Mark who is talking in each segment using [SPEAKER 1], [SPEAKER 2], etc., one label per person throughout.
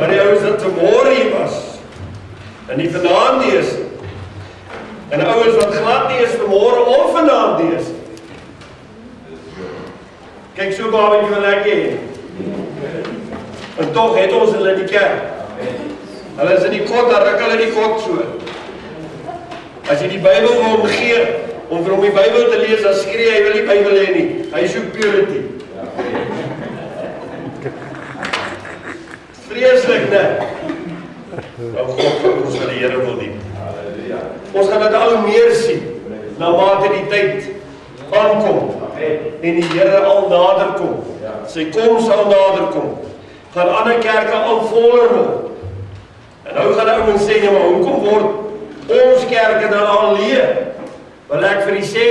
[SPEAKER 1] Maar die ouens wat vanmôre hier was, en die vanaand nie is, en ouens wat glad nie is vanmôre of vanaand nie is. Kyk, so babetjie wil ek hê. En tog het ons hulle in die kerk. Hulle is in die kot, dan ruk hulle die kot so. As jy die Bybel wil omgee, om vir hom die Bybel te lees, dan skree hy wil die Bybel hê nie. Hy soek purity. Vreeslik, né? Nou God vir ons wat die Here wil dien. Ons gaan dit al meer sien, na mate die tyd aankom, en die Here al nader kom. Sy koms al nader kom. Gaan ander kerke al voller word. En nou gaan ouens sê, nee, maar hoekom word ons kerke dan al leeg? Wil ek vir u sê,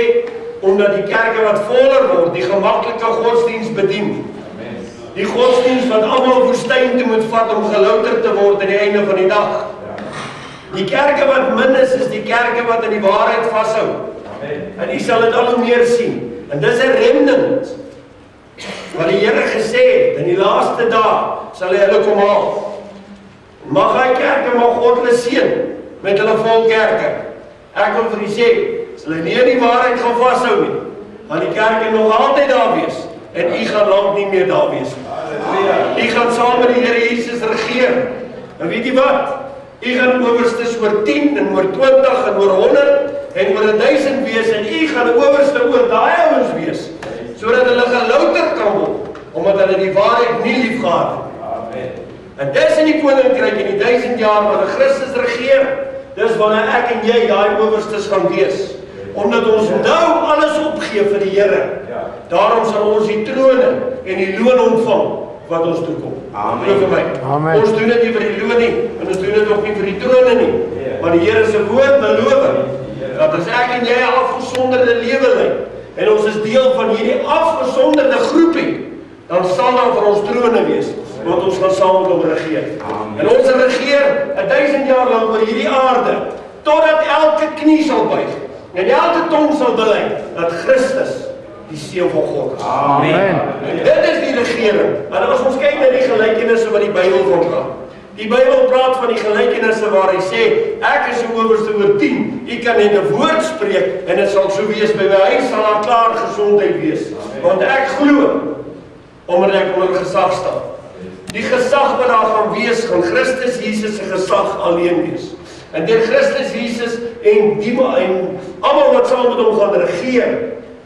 [SPEAKER 1] omdat die kerke wat voller word, die gemaklike godsdienst bedien. Die godsdienst wat almal woestyn toe moet vat om gelouter te word aan die einde van die dag. Die kerke wat min is die kerke wat in die waarheid vashou. En u sal dit al hoe meer sien. En dis 'n remnant wat die Here gesê het, in die laaste dae sal hy hulle kom haal. Mag hy kerke, mag God hulle seën met hulle vol kerke. Ek wil vir u sê, sal hy nie in die waarheid gaan vashou nie, gaan die kerke nog altyd daar wees, en u gaan lank nie meer daar wees. U gaan saam met die Here Jesus regeer. En weet jy wat? U gaan owerstes oor 10 en oor 20 en oor 100 en oor 1000 wees, en u gaan owerste oor daai ouens wees, sodat hulle gelouter kan word, omdat hulle die waarheid nie lief gehad het. En dis in die koninkryk in die 1000 jaar wanneer Christus regeer, dis wanneer ek en jy daai owerstes gaan wees. Omdat ons nou alles opgee vir die Here. Daarom sal ons die trone en die loon ontvang wat ons toekom. Amen. Ons doen dit nie vir die loon nie, en ons doen dit ook nie vir die trone nie. Maar die Here se woord beloof dat as ek en jy 'n afgesonderde lewe lei, en ons is deel van hierdie afgesonderde groepie, dan sal daar vir ons trone wees, want ons gaan saam met hom regeer. En ons sal regeer 1000 jaar lang oor hierdie aarde, totdat elke knie sal buig, en elke tong sal bely, dat Christus die Seun van God is. Amen. En dit is die regering. En as ons kyk na die gelykenisse wat die Bybel ontgaan, die Bybel praat van die gelykenisse waar hy sê, ek is 'n owerste oor 10, u kan net 'n woord spreek, en dit sal so wees by my huis, sal daar klaar gesondheid wees. Want ek glo, omdat ek onder gesag staan. Die gesag wat daar gaan wees, gaan Christus Jesus se gesag alleen wees. En deur Christus Jesus en almal wat saam met hom gaan regeer,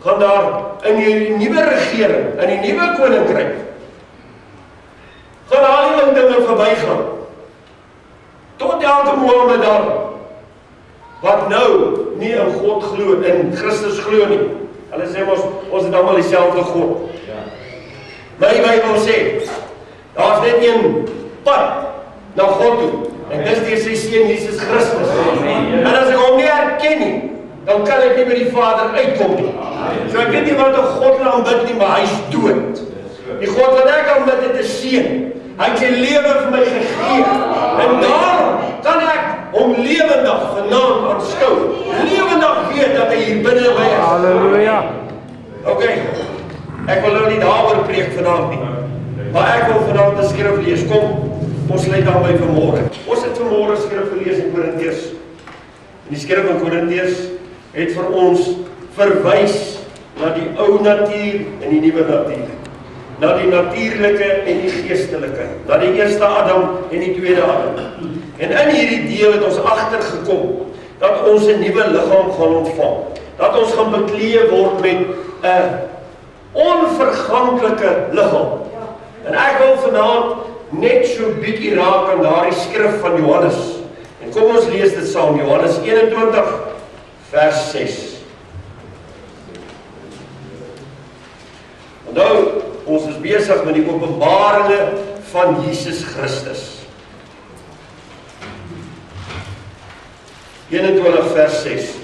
[SPEAKER 1] gaan daar in die nuwe regering, in die nuwe koninkryk, gaan al die ou dinge verbygaan. Tot elke Mohammedan wat nou nie in God glo, in Christus glo nie. Hulle sê ons het almal dieselfde God. My Bybel sê, daar is net een pad na God toe, en dis deur sy Seun Jesus Christus. En as ek hom nie herken nie, dan kan ek nie by die Vader uitkom nie. So ek weet nie wat 'n God hulle aanbid nie, maar hy's dood. Die God wat ek aanbid het 'n seun. Hy het sy lewe vir my gegee. En daarom kan ek hom lewendig vanaand aanskou. Lewendig weet dat hy hier binne by is. Halleluja. Okay. Ek wil nou nie daaroor preek vanaand nie. Maar ek wil vanaand 'n skrif lees. Kom, ons sluit aan by vanmôre. Ons het vanmôre skrif gelees in Korintiërs. En die skrif in Korintiërs het vir ons verwys na die ou natuur en die nuwe natuur. Na die natuurlike en die geestelike. Na die eerste Adam en die tweede Adam. En in hierdie deel het ons agtergekom dat ons 'n nuwe liggaam gaan ontvang. Dat ons gaan bekleed word met 'n onverganklike liggaam. En ek wil vanaand net so bietjie raak aan daardie skrif van Johannes. En kom ons lees dit saam, Johannes 21 vers 6. Nou, ons is besig met die Openbaringe van Jesus Christus. 21 vers 6.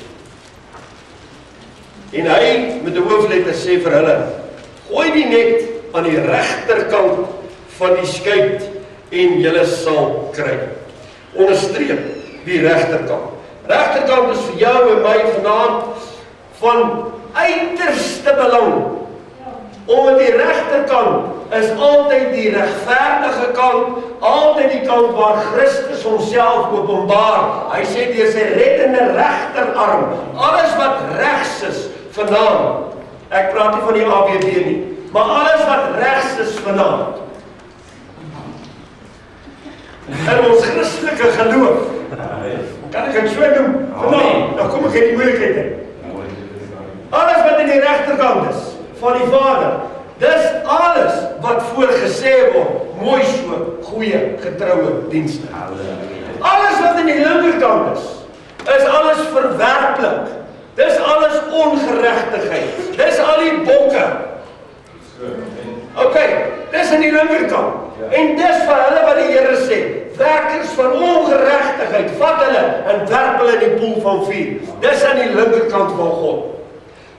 [SPEAKER 1] En hy met 'n hoofletter sê vir hulle, gooi die net aan die regterkant van die skuit en julle sal kry. Onderstreep die regterkant. Regterkant is vir jou en my vanaand van uiterste belang om aan die regterkant is altyd die regverdige kant, altyd die kant waar Christus homself openbaar. Hy sê deur sy reddende regterarm, alles wat regs is vanaand. Ek praat nie van die AWB nie, maar alles wat regs is vanaand. In ons Christelike geloof, kan ek het so noem, vanaand, dan kom ek in die moeilikheid in. Alles wat in die regterkant is, van die Vader, dis alles wat voorgesê word, mooi so, goeie, getroue dienste. Alles wat in die linkerkant is alles verwerplik, dis alles ongeregtigheid, dis al die bokke. Ok, dis in die linkerkant, en dis vir hulle wat die Here sê, werkers van ongeregtigheid, vat hulle en werp hulle in die poel van vuur. Dis aan die linkerkant van God.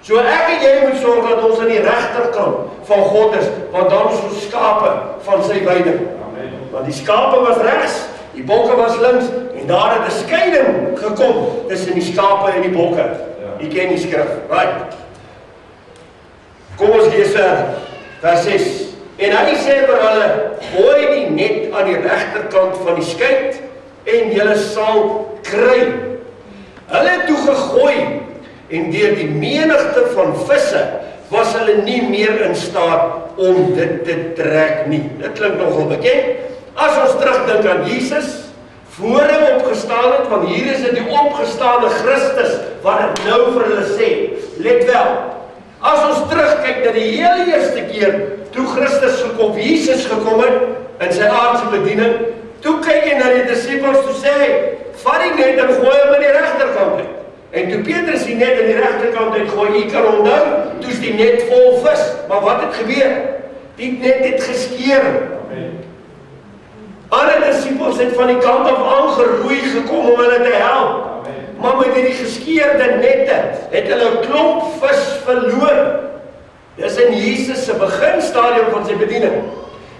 [SPEAKER 1] So ek en jy moet sorg dat ons aan die regterkant van God is, want dan is ons skape van sy weiding. Want die skape was regs, die bokke was links, en daar het 'n skeiding gekom tussen die skape en die bokke. Jy ken die skrif, right? Kom ons lees verder, vers 6. En hy sê vir hulle, gooi die net aan die regterkant van die skei en julle sal kry. Hulle het toe gegooi, en deur die menigte van visse was hulle nie meer in staat om dit te trek nie. Dit klink nogal bekend. As ons terugdink aan Jesus, voor hom opgestaan het, want hier is dit die opgestane Christus, wat het nou vir hulle sê. Let wel, as ons terugkyk na die heel eerste keer, toe Christus gekom, Jesus gekom het, in sy aardse bediening, toe kyk hy na die disippels, toe sê hy, vat die net en gooi hom aan die regterkant uit. En toe Petrus die net aan die regterkant uitgooi, jy kan onthou, toe is die net vol vis. Maar wat het gebeur? Die net het geskeer. Ander disippels het van die kant af aangeroei gekom om hulle te help. Maar met die geskeerde nette het hulle 'n klomp vis verloor. Dis in Jesus se beginstadium van sy bediening.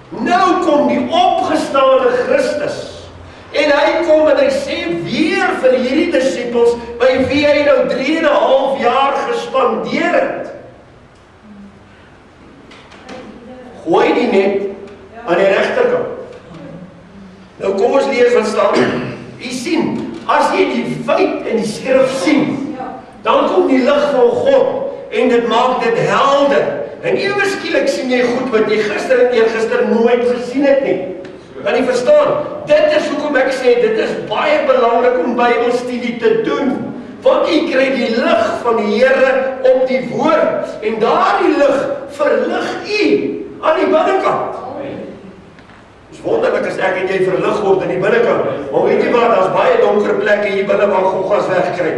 [SPEAKER 1] Nou kom die opgestane Christus. En hy kom en hy sê weer vir hierdie disippels, by wie hy nou 3,5 jaar gespandeer het. Gooi die net aan die regterkant. Nou kom ons lees wat staan. Jy sien, as jy die feit in die skrif sien, dan kom die lig van God en dit maak dit helder. En ewe skielik sien jy goed wat jy gister en eergister nooit gesien het nie. Kan jy verstaan? Dit is hoekom ek sê, dit is baie belangrik om Bybelstudie te doen. Want jy kry die lig van die Here op die woord. En daardie lig verlig u aan die binnekant. Dit is wonderlik as ek en jy verlig word aan die binnekant. Maar weet jy wat, daar is baie donker plekke hier binne waar goggas wegkry.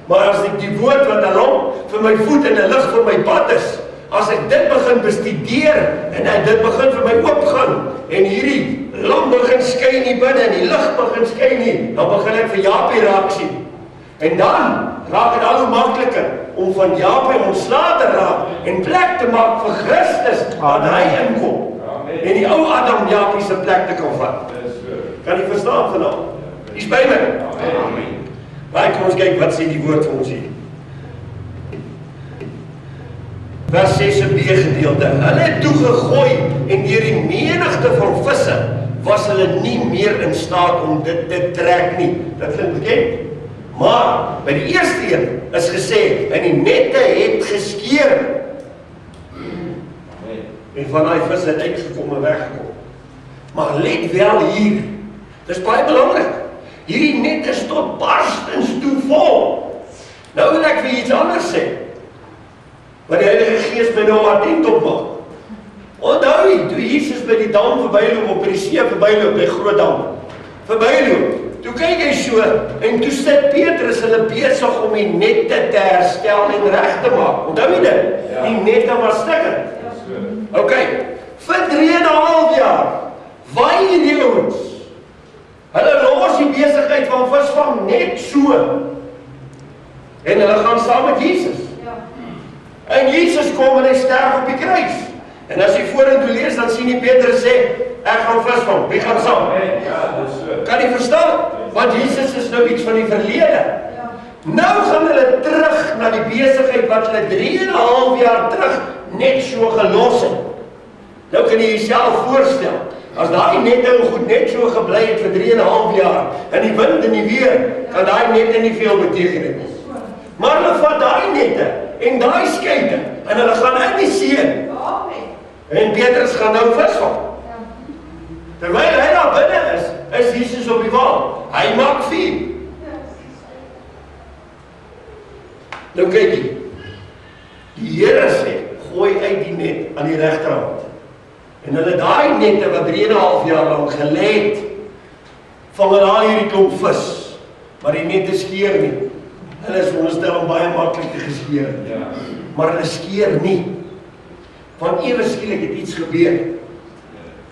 [SPEAKER 1] Maar as ek die woord wat 'n lamp vir my voet en 'n lig vir my pad is, as ek dit begin bestudeer en dit begin vir my oopgaan en hierdie lamp begin skyn hier binne en die lig begin skyn hier, dan begin ek vir Japie raak sien. En dan raak dit al hoe makliker om van Japie ontslae te raak en plek te maak vir Christus, dat hy inkom. En die ou Adam Japie se plek te kan vat. Kan jy verstaan vanaand? Dis by my. Amen. Baie kom ons kyk wat sê die woord vir ons hier. Vers 6 B gedeelte. Hulle het toe gegooi en deur die menigte van visse was hulle nie meer in staat om dit te trek nie. Dit klink bekend. Maar by die eerste een is gesê en die nette het geskeur. En van daai visse het uitgekom en weggekom. Maar let wel hier. Dis baie belangrik. Hierdie net is tot barstens toe vol. Nou wil ek vir iets anders sê. Want die Heilige Gees my nou attent opmaak. Onthou jy, toe Jesus by die dam verbyloop, op die see verbyloop, die groot dam, verbyloop, toe kyk hy so, en toe sit Petrus hulle besig om die nette te herstel en reg te maak. Onthou jy dit? Die nette was stikkend. Ok, vir 3,5 jaar, waai hierdie ouens, hulle los die besigheid van visvang net so, en hulle gaan saam met Jesus. En Jesus kom en hy sterf op die kruis. En as jy vorentoe lees, dan sien jy Petrus sê, ek gaan visvang, wie gaan saam? Kan jy verstaan? Want Jesus is nou iets van die verlede. Nou gaan hulle terug na die besigheid wat hulle 3,5 jaar terug net so gelos het. Nou kan jy jouself voorstel, as daai nette goed net so gebly het vir 3,5 jaar, en die wind en die weer, kan daai nette nie veel beteken het nie. Maar hulle vat daai nette, en daai skeite, en hulle gaan in die see, en Petrus gaan nou visvang. Terwyl hy daar binne is Jesus op die wal. Hy maak vuur. Nou kyk jy, die Here sê, gooi uit die net aan die regterhand. En hulle daai nette wat 3,5 jaar lang gelê het, vang hulle al hierdie klomp vis, maar die nette skeer nie. Hulle is veronderstel om baie maklik te geskeer, maar hulle skeer nie. Van ewe skielik het iets gebeur.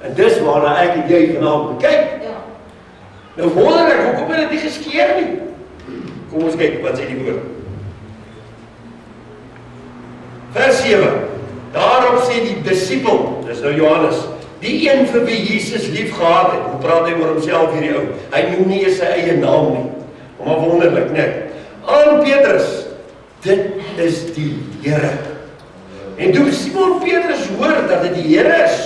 [SPEAKER 1] En dis waarna ek en jy vanaand kyk. Nou wonder ek, hoekom het dit nie geskeer nie? Kom ons kyk, wat sê die woord? Vers 7. Daarop sê die disipel, dis nou Johannes, die een vir wie Jesus lief gehad het, hoe praat hy oor homself hierdie ou? Hy noem nie sy eie naam nie. Maar wonderlik, net. Aan Petrus, dit is die Here. En toe Simon Petrus hoor dat dit die Here is,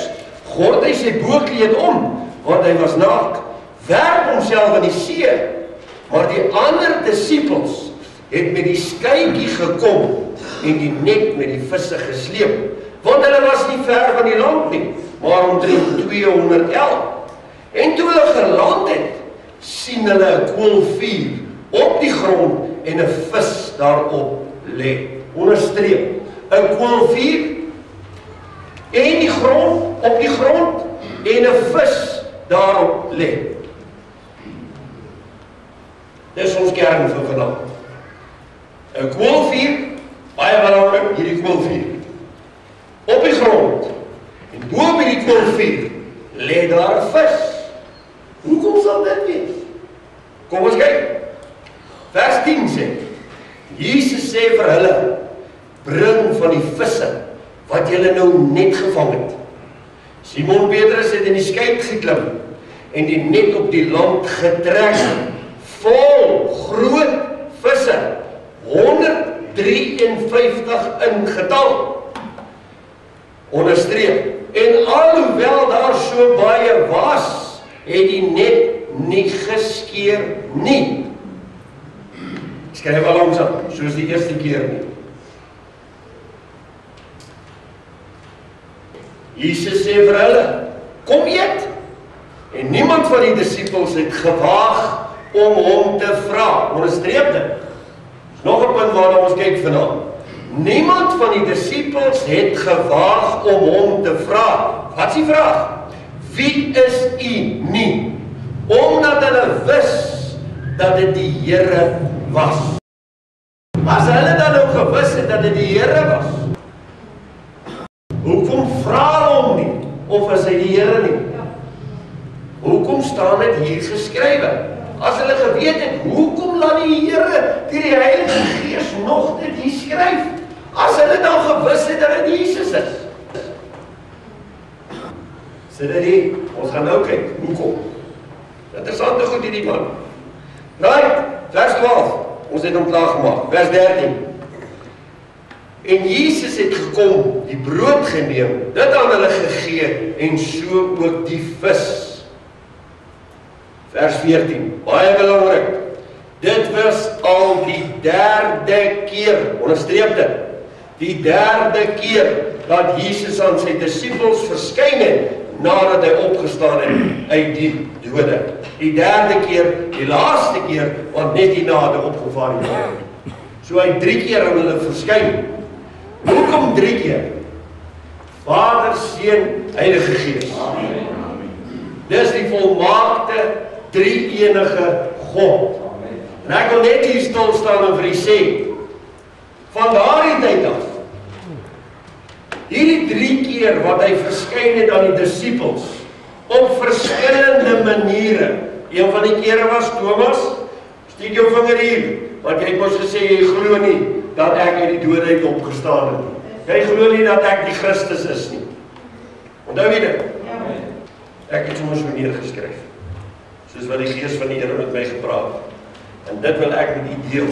[SPEAKER 1] gord hy sy boekleed om, want hy was naak, werp homself in die see, maar die ander disipels het met die skytjie gekom en die net met die visse gesleep, want hulle was nie ver van die land nie, maar omtrent 200 el. En toe hulle geland het, sien hulle 'n koolvuur op die grond en 'n vis daarop lê. Onderstreep, 'n koolvuur en die grond, op die grond en 'n vis daarop lê. Dis ons kern vir vanaand. 'n Koolvuur, baie belangrik, hierdie koolvuur. Op die grond en bo by die koolvuur lê daar 'n vis. Hoekom sal dit wees? Kom ons kyk. Vers 10 sê, Jesus sê vir hulle, bring van die visse wat julle nou net gevang het. Simon Petrus het in die skyt geklim en die net op die land getrek, vol groot visse, 153 in getal. Onderstreep, en alhoewel daar so baie was, het die net nie geskeer nie. Skryf al langsam, soos die eerste keer nie. Jesus sê vir hulle, kom eet. En niemand van die disipels het gewaag om hom te vra. Onderstreep dit. Nog 'n punt waarna ons kyk vanaand. Niemand van die disipels het gewaag om hom te vra. Wat is die vraag? Wie is u nie? Omdat hulle wis dat dit die Here was. As hulle dan nou gewis het dat dit die Here was, hoekom vra hom nie? Of is hy die Here nie? Hoekom staan dit hier geskrywe? As hulle geweet het, hoekom laat die Here deur die Heilige Gees nog dit hier skryf? As hulle dan gewis het dat dit Jesus is. Sê dit nie, ons gaan nou kyk, hoekom? Interessante goed hierdie man. Right, vers 12, ons het hom klaar gemaak, vers 13. En Jesus het gekom, die brood geneem, dit aan hulle gegee, en so ook die vis. Vers 14, baie belangrik. Dit was al die 3de keer, onderstreep dit, die 3de keer dat Jesus aan sy disipels verskyn het, nadat hy opgestaan het uit die dode. Die 3de keer, die laaste keer, want net hierna het hy opgevaar het. So hy 3 keer aan hulle verskyn. Hoekom 3 keer? Vader, Seun, Heilige Gees. Dis die volmaakte, drie-enige God. En ek wil net hier stil staan en vir u sê, van daardie tyd af, hierdie 3 keer wat hy verskyn het aan die disipels, op verskillende maniere. Een van die kere was Thomas, steek jou vinger hier, want jy het mos gesê, jy glo nie, dat ek uit die dode het opgestaan het. Jy glo nie dat ek die Christus is nie. Onthou jy dit? Ek het soms so neergeskryf, soos wat die Gees van die Here met my gepraat het. En dit wil ek met u deel.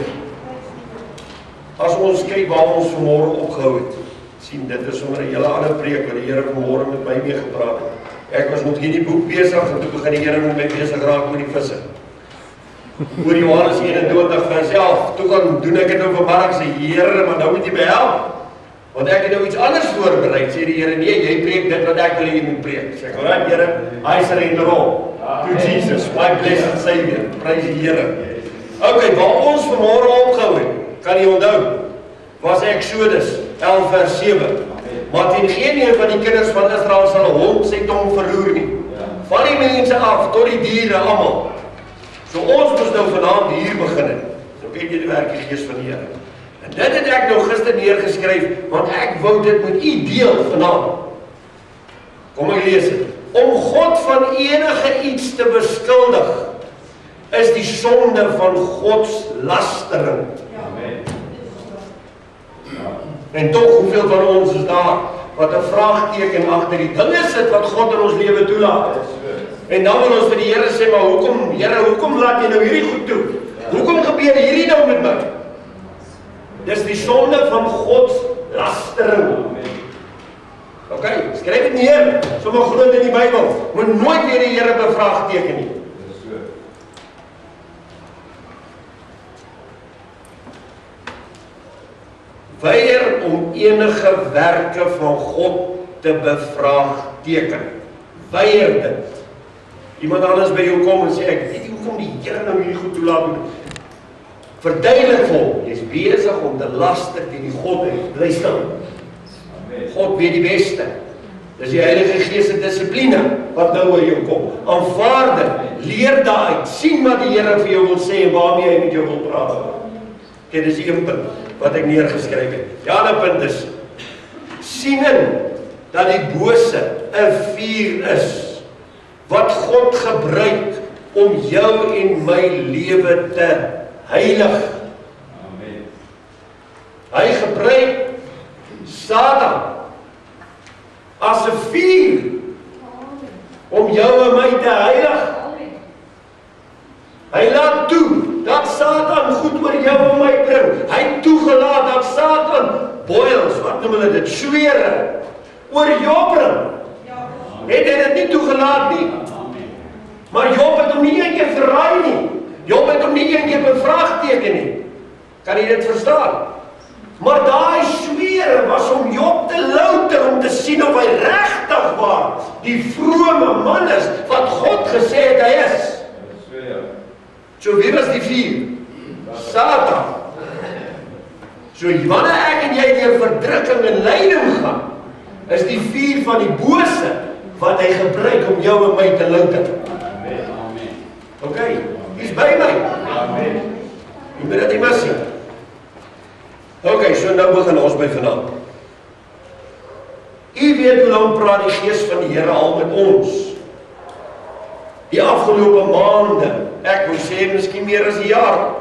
[SPEAKER 1] As ons kyk waar ons vanmôre opgehou het, sien, dit is sommer 'n hele ander preek wat die Here vanmôre met my mee gepraat het. Ek was nog hierdie boek besig en toe begin die Here met my besig raak met die visse. Oor Johannes 21 vers 11, toe gaan doen ek dit nou vanmiddag, sê Here, maar nou moet jy my help. Want ek het nou iets anders voorberei, sê die Here, nee, jy preek dit wat ek wil hê jy moet preek. Sê ek, alright Here, I surrender all to Jesus, my blessed Savior. Prys die Here. Okay, waar ons vanmôre opgehou het, kan jy onthou, was Exodus 11 vers 7. Maar teen geen een van die kinders van Israel sal 'n hond sy tong verroer nie. Van die mense af tot die diere almal. So ons moes nou vanaand hier begin het. So kyk jy die werk die Gees van die Here. En dit het ek nou gister neergeskryf, want ek wou dit met u deel vanaand. Kom ek lees dit. Om God van enige iets te beskuldig, is die sonde van godslastering. Amen. En tog, hoeveel van ons is daar, wat 'n vraagteken agter die dinge sit, wat God in ons lewe toelaat. En dan wil ons vir die Here sê, maar hoekom, Here, hoekom laat jy nou hierdie goed toe? Hoekom gebeur hierdie nou met my? Dis die sonde van godslastering. Ok, skryf dit neer, sommer groot in die Bybel. Moet nooit weer die Here bevraagteken nie. Weier om enige werke van God te bevraagteken. Weier dit. Iemand anders by jou kom en sê, ek weet nie hoekom die Here nou hierdie goed toelaat. Verduidelik vir hom, jy is besig om te laster teen die Godheid. Bly stil. God weet die beste. Dis die Heilige Gees se dissipline wat nou oor jou kom. Aanvaar dit, leer daaruit, sien wat die Here vir jou wil sê en waarmee hy met jou wil praat. Dit is een punt wat ek neergeskryf het. Die ander punt is, sien in dat die bose 'n vuur is, wat God gebruik om jou en my lewe te heilig. Amen. Hy gebruik Satan as 'n vuur om jou en my te heilig. Hy laat toe dat Satan goed oor jou en my bring. Hy het toegelaat dat Satan boils, wat noem hulle dit, swere, oor jou bring. Het hy dit nie toegelaat nie? Maar Job het hom nie een keer verraai nie. Job het hom nie een keer bevraagteken nie. Kan jy dit verstaan? Maar daai swere was om Job te louter, om te sien of hy regtig waar die vrome man is, wat God gesê het hy is. So wie was die vuur? Satan. So wanneer ek en jy deur verdrukking en lyding gaan, is die vuur van die bose wat hy gebruik om jou en my te louter. Ok, is by my. Amen. Jy moet dit nie mis nie. Ok, so nou begin ons by vanaand. U weet hoe lang praat die Gees van die Here al met ons. Die afgelope maande, ek wil sê miskien meer as 'n jaar,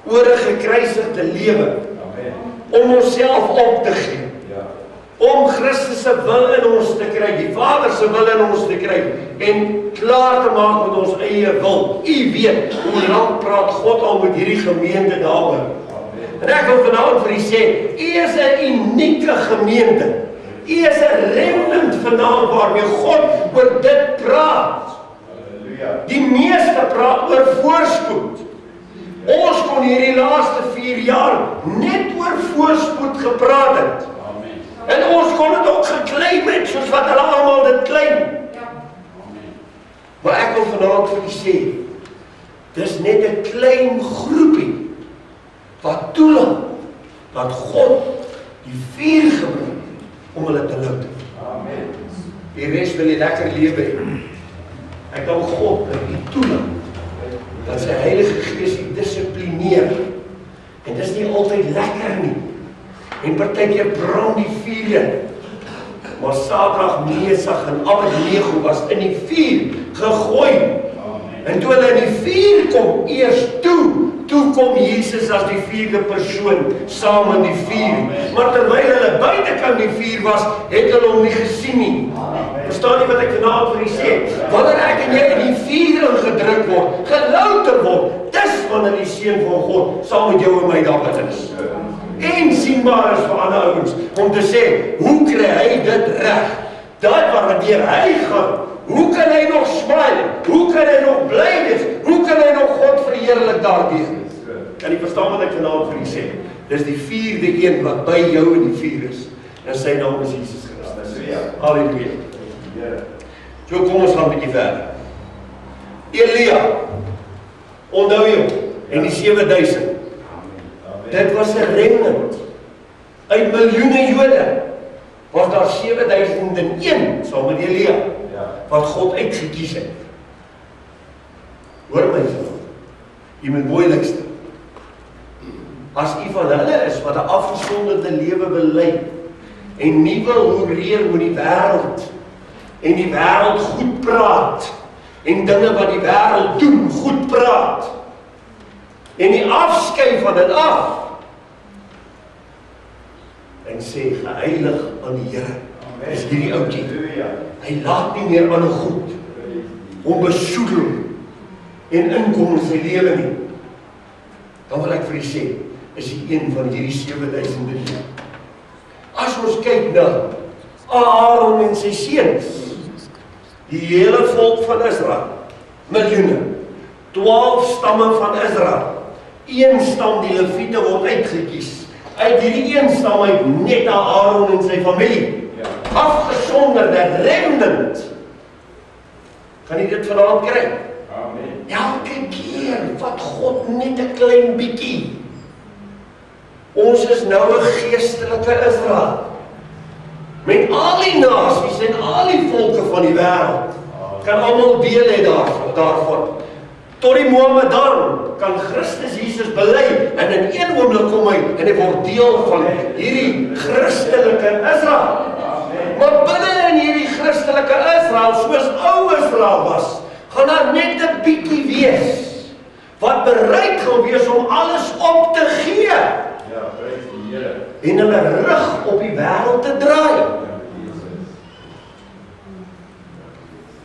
[SPEAKER 1] oor 'n gekruisigde lewe. Om onsself op te gee. Om Christus se wil in ons te kry, die Vader se wil in ons te kry, en klaar te maak met ons eie wil. U weet hoe lank praat God al met hierdie gemeente daaroor. En ek wil vanaand vir u sê, u is 'n unieke gemeente. U is 'n remnant vanaand waarmee God oor dit praat. Die meeste praat oor voorspoed. Ons kon hierdie laaste 4 jaar net oor voorspoed gepraat het. En ons kon dit ook gekleim het, soos wat hulle almal dit klein. Maar ek wil vanaand vir u sê, dis net 'n klein groepie wat toelaat dat God die vuur gebruik om hulle te louter. Amen. Die res wil 'n lekker lewe hê. Ek wil God dat u toelaat dat sy Heilige Gees u dissiplineer. En dis nie altyd lekker nie. En partykeer brand die vuur. Maar Sadrag, Mesach en Abednego was in die vuur gegooi. En toe hulle in die vuur kom, eers toe kom Jesus as die 4de persoon saam in die vuur. Maar terwyl hulle buitekant die vuur was, het hulle hom nie gesien nie. Verstaan jy wat ek vanaand vir u sê? Wanneer ek en jy in die vuur ingedruk word, gelouter word, dis wanneer die Seun van God saam met jou en my daar binne is. en sienbaar is vir ander ouens, om te sê, hoe kry hy dit reg? Dat waardeur hy gaan, hoe kan hy nog smile? Hoe kan hy nog bly wees? Hoe kan hy nog God verheerlik daardeur? Kan jy verstaan wat ek vanaand vir u sê? Dis die vierde een wat by jou in die vuur is. En sy naam is Jesus Christus. Halleluja. So kom ons gaan 'n bietjie verder. Elia, onthou jy, en die 7000. Dit was 'n remnant. Uit miljoene Jode was daar 7001 saam met Elia wat God uitgekies het. Hoor my vanaand. Jy moet mooi luister. As u van hulle is wat 'n afgesonderde lewe wil lei en nie wil hoereer met die wêreld en die wêreld goed praat en dinge wat die wêreld doen goed praat en die afskei van dit af en sê geheilig aan die Here. Dis hierdie ouetjie. Hy laat nie meer aan 'n goed onbesoedel en inkom in sy lewe nie. Dan wil ek vir u sê, is hy een van hierdie 7000 lewe. As ons kyk na Aaron en sy seuns, die hele volk van Israel, miljoene, 12 stamme van Israel, een stam die Lewiete word uitgekies. Uit hierdie een stam uit net na Aaron en sy familie. Afgesonderde remnant. Kan jy dit vanaand kry? Amen. Elke keer wat God net 'n klein bietjie. Ons is nou 'n geestelike Israel. Met al die nasies en al die volke van die wêreld. Kan almal deel hê daarvan. Tot die Mohammedan kan Christus Jesus bely en in een oomblik kom hy en hy word deel van hierdie Christelike Israel. Maar binne in hierdie Christelike Israel, soos ou Israel was, gaan daar net 'n bietjie wees wat bereid gaan wees om alles op te gee. Ja, prys die Here. En hulle rug op die wêreld te draai.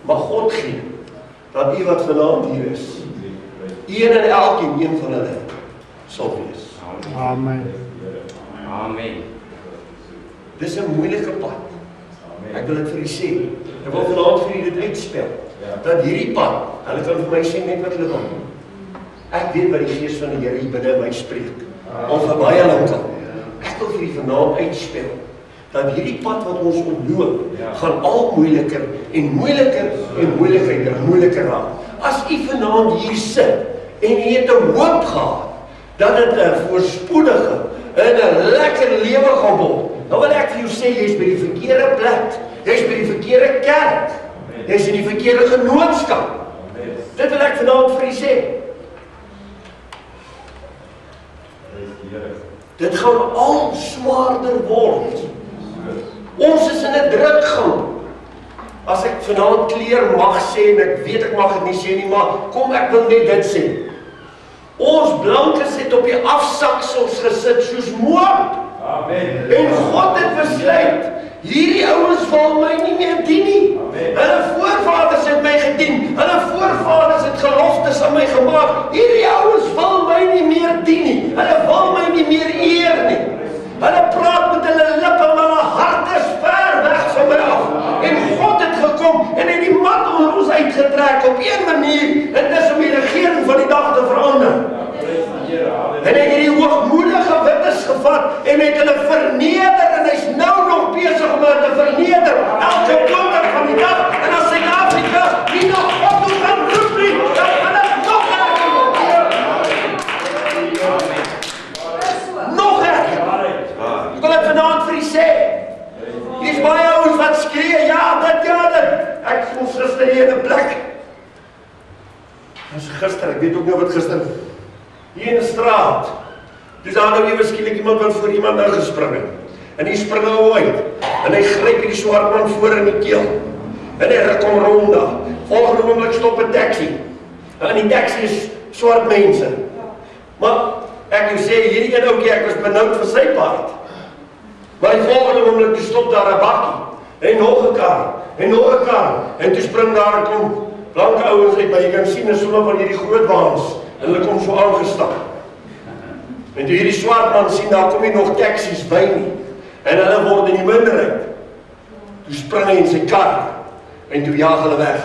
[SPEAKER 1] Maar God gee dat u wat vanaand hier is, een en elkeen een van hulle sal wees.
[SPEAKER 2] Amen.
[SPEAKER 3] Amen.
[SPEAKER 1] Dis 'n moeilike pad. Ek wil dit vir u sê. Ek wil vanaand vir u dit uitspel. Dat hierdie pad, hulle kan vir my sê net wat hulle wil. Ek weet wat die Gees van die Here hier binne my spreek. Al vir baie lank al. Ek wil vir u vanaand uitspel dat hierdie pad wat ons ontloop, gaan al moeiliker en moeiliker en moeiliker raak. As u vanaand hier sit en u het 'n hoop gehad dat dit 'n voorspoedige en 'n lekker lewe gaan word, dan wil ek vir jou sê, jy's by die verkeerde plek. Jy's by die verkeerde kerk. Jy's in die verkeerde genootskap. Dit wil ek vanaand vir u sê. Dit gaan al swaarder word. Ons is in 'n drukgang. As ek vanaand kleer mag sê, en ek weet ek mag dit nie sê nie, maar kom ek wil net dit sê. Ons blankes het op die afsaksels gesit soos moord. Amen. En God het besluit, hierdie ouens wil my nie meer dien nie. Amen. Hulle voorvaders het my gedien. Hulle voorvaders het geloftes aan my gemaak. Hierdie ouens wil my nie meer dien nie. Hulle wil my nie meer eer nie. Hulle praat met hulle lippe, maar hulle hart is ver weg van my af. En God het gekom en het die mat onder ons uitgetrek op een manier, en dis om die regering van die dag te verander. En hy het die hoogmoedige wittes gevat en het hulle verneder, en hy's nou nog besig om hulle te verneder. Elke oomblik van die dag, en as Suid-Afrika nie nog God toe gaan roep nie, dan gaan dit nog erger word. Nog erger. Ek wil dit vanaand vir u sê. Hier's baie ouens wat skree, ja, dit. Ek voel gister hier in 'n plek. Dis gister, ek weet ook nou wat gister. Hier in die straat. Dis daar nou ewe skielik iemand wat voor iemand nou gespring het. En hy spring nou uit. En hy gryp hierdie swart man voor in die keel. En hy ruk hom rond daar. Volgende oomblik stop 'n taxi. En die taxi is swart mense. Maar ek wil sê, hierdie een ouetjie, ek was benoud vir sy paard. Maar die volgende oomblik stop daar 'n bakkie. En nog 'n kar. En nog 'n kar. En toe spring daar 'n klomp blanke ouens uit, maar jy kan sien is sommer van hierdie groot waans. En hulle kom so aangestap. En toe hierdie swart man sien, daar kom nie nog taksies by nie. En hulle word in die minderheid. Toe spring hy in sy kar, en toe jaag hulle weg.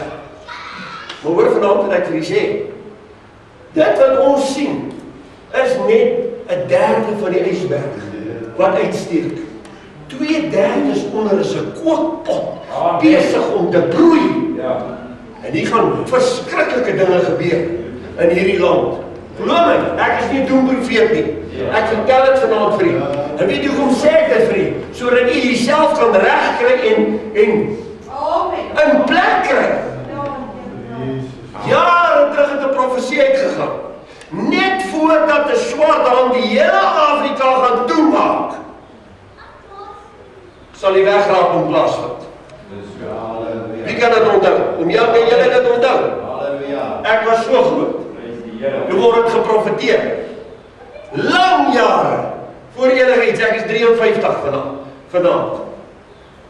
[SPEAKER 1] Maar hoor vanaand wat ek vir julle sê, dit wat ons sien, is net 'n derde van die ysberg, wat uitsteek. 2/3 is onder is 'n kookpot, besig om te broei. En hier gaan verskriklike dinge gebeur in hierdie land. Glo my, ek is nie doemprofeet nie. Ek vertel dit vanaand vir u. En weet jy hoekom sê ek dit vir u? Sodat u jouself kan regkry en in plek kry. Jare terug het 'n profesie uitgegaan. Net voordat 'n swart hand die hele Afrika gaan toemaak, sal die wegraping plaasvind. Wie kan dit onthou? Om jou en julle dit onthou? Ek was so groot. Toe word dit geprofeteer. Lang jare voor enigiets, ek is 53 vanaand.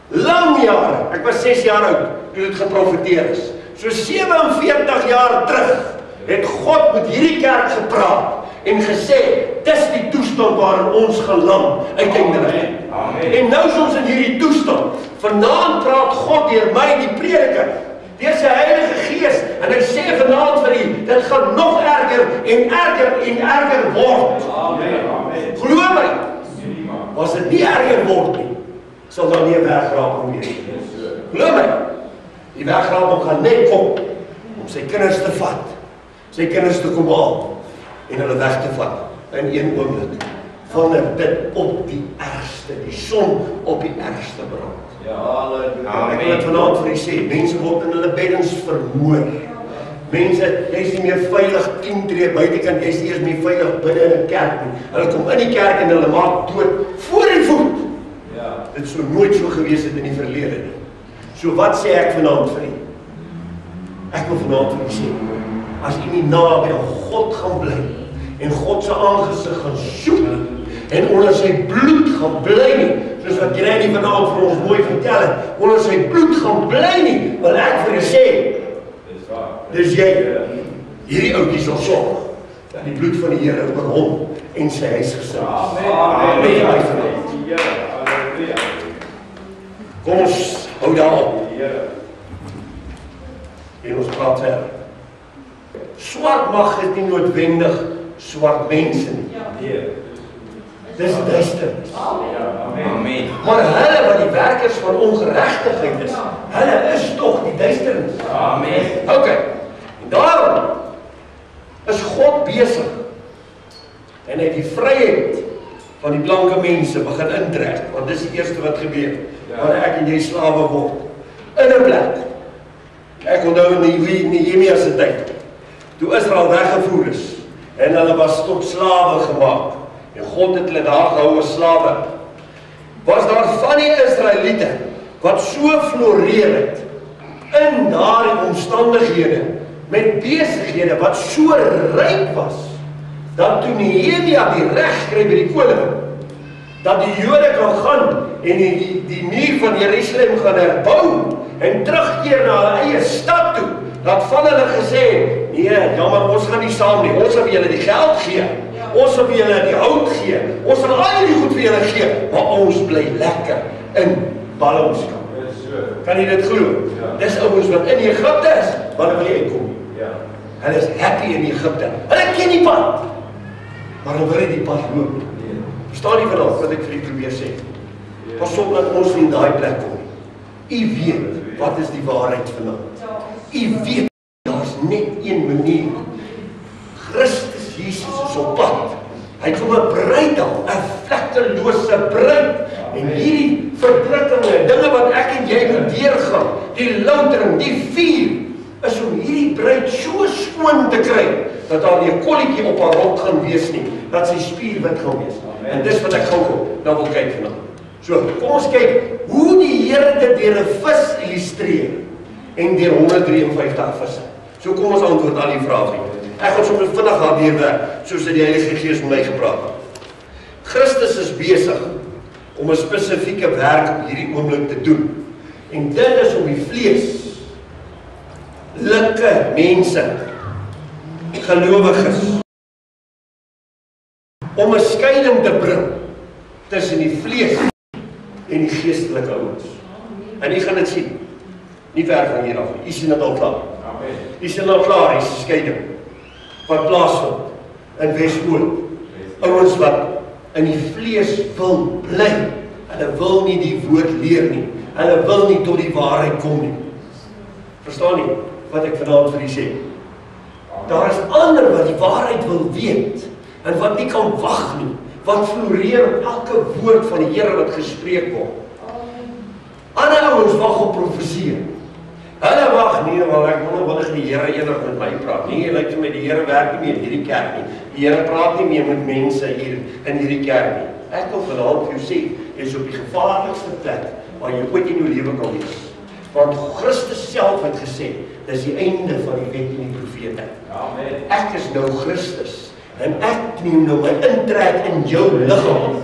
[SPEAKER 1] Lang jare, ek was 6 jaar oud toe dit geprofeteer is. So 47 jaar terug het God met hierdie kerk gepraat en gesê, dis die toestand waarin ons geland uiteindelik. En nou is ons in hierdie toestand. Vanaand praat God deur my, die prediker, deur sy Heilige Gees, en hy sê vanaand vir u, dit gaan nog erger en erger word. Glo my, as dit nie erger word nie, sal daar nie 'n wegraping wees. Glo my, die wegraping gaan net kom om sy kinders te vat, sy kinders te kom haal en hulle weg te vat in een oomblik, wanneer dit op die ergste, die son op die ergste brand. Ek wil dit vanaand vir u sê, mense word in hulle beddens vermoor. Mense, jy is nie meer veilig 10 tree buitekant, jy is nie eers meer veilig binne in 'n kerk nie. Hulle kom in die kerk en hulle maak dood voor die voet. Dit sou nooit so gewees het in die verlede nie. So wat sê ek vanaand vir u? Ek wil vanaand vir u sê, as u nie naby aan God gaan bly en God se aangesig gaan soek en onder sy bloed gaan bly nie, soos wat jy nie vanaand vir ons mooi vertel het, onder sy bloed gaan bly nie, wil ek vir u sê, dis jy, hierdie ouetjie sal sorg dat die bloed van die Here oor hom en sy huisgesin. Amen. Kom ons hou daarop. En ons praat verder. Swart mag is nie noodwendig swart mense nie. Dis duisternis. Amen. Maar hulle wat die werkers van ongeregtigheid is, hulle is tog die duisternis. Amen. Okay. En daarom is God besig en hy het die vryheid van die blanke mense begin intrek, want dis die eerste wat gebeur, wanneer ek en jy slawe word, in 'n plek. Ek onthou in Nehemia se tyd, toe Israel weggevoer is, en hulle was tot slawe gemaak, en God het hulle daar gehou as slawe, was daar van die Israeliete, wat so floreer het, in daardie omstandighede, met besighede, wat so ryk was, dat toe Nehemia die reg kry by die koning, dat die Jode kan gaan en die muur van Jerusalem gaan herbou en terugkeer na hulle eie stad toe, dat van hulle gesê, nee, jammer, ons gaan nie saam nie, ons sal vir julle die geld gee, ons sal vir julle die hout gee, ons sal al die goed vir julle gee, maar ons bly lekker in ballingskap. Kan jy dit glo? Dis ouens wat in Egipte is, wat wil jy uitkom? Hulle is happy in Egipte, hulle ken die pad, maar hulle wil nie die pad loop. Verstaan nie vanaf wat ek vir u probeer sê. Pas op dat ons nie in daai plek kom. U weet, wat is die waarheid vanaand? U weet, daar is net een manier. Christus Jesus is op pad. Hy kom 'n bruid al, 'n vlekkelose bruid. En hierdie verdrukkinge, dinge wat ek en jy moet deurgaan, die loutering, die vuur, is om hierdie bruid so skoon te kry, dat daar nie 'n kolletjie op haar rok gaan wees nie, dat sy spierwit gaan wees. En dis wat ek gou nou wil kyk vanaand. So, kom ons kyk hoe die Here dit deur 'n vis illustreer en deur 153 visse. So kom ons antwoord al die vrae. Ek gaan sommer vinnig daardeur werk, soos die Heilige Gees met my gepraat het. Christus is besig om 'n spesifieke werk op hierdie oomblik te doen. En dit is om die vleeslike mense, gelowiges, om 'n skeiding te bring tussen die vlees en die geestelike ouens. En jy gaan dit sien, nie ver van hier af nie. Jy sien dit al klaar. Jy sien al klaar, hier is 'n skeiding wat plaasvind in Wes-Oos. Ouens wat in die vlees wil bly. Hulle wil nie die woord leer nie. Hulle wil nie tot die waarheid kom nie. Verstaan nie wat ek vanaand vir u sê? Daar is ander wat die waarheid wil weet en wat nie kan wag nie. Wat floreer op elke woord van die Here wat gespreek word. Ander ouens wag op profesie. Hulle wag nie, want ek wil die Here eendag met my praat. Nee, lyk vir my die Here werk nie meer in hierdie kerk nie. Die Here praat nie meer met mense hier in hierdie kerk nie. Ek wil vanaand vir jou sê, jy is op die gevaarlikste plek waar jy ooit in jou lewe kan wees. Want Christus self het gesê, dis die einde van die wet en die profete. Amen. Ek is nou Christus en ek neem nou my intrek in jou liggaam.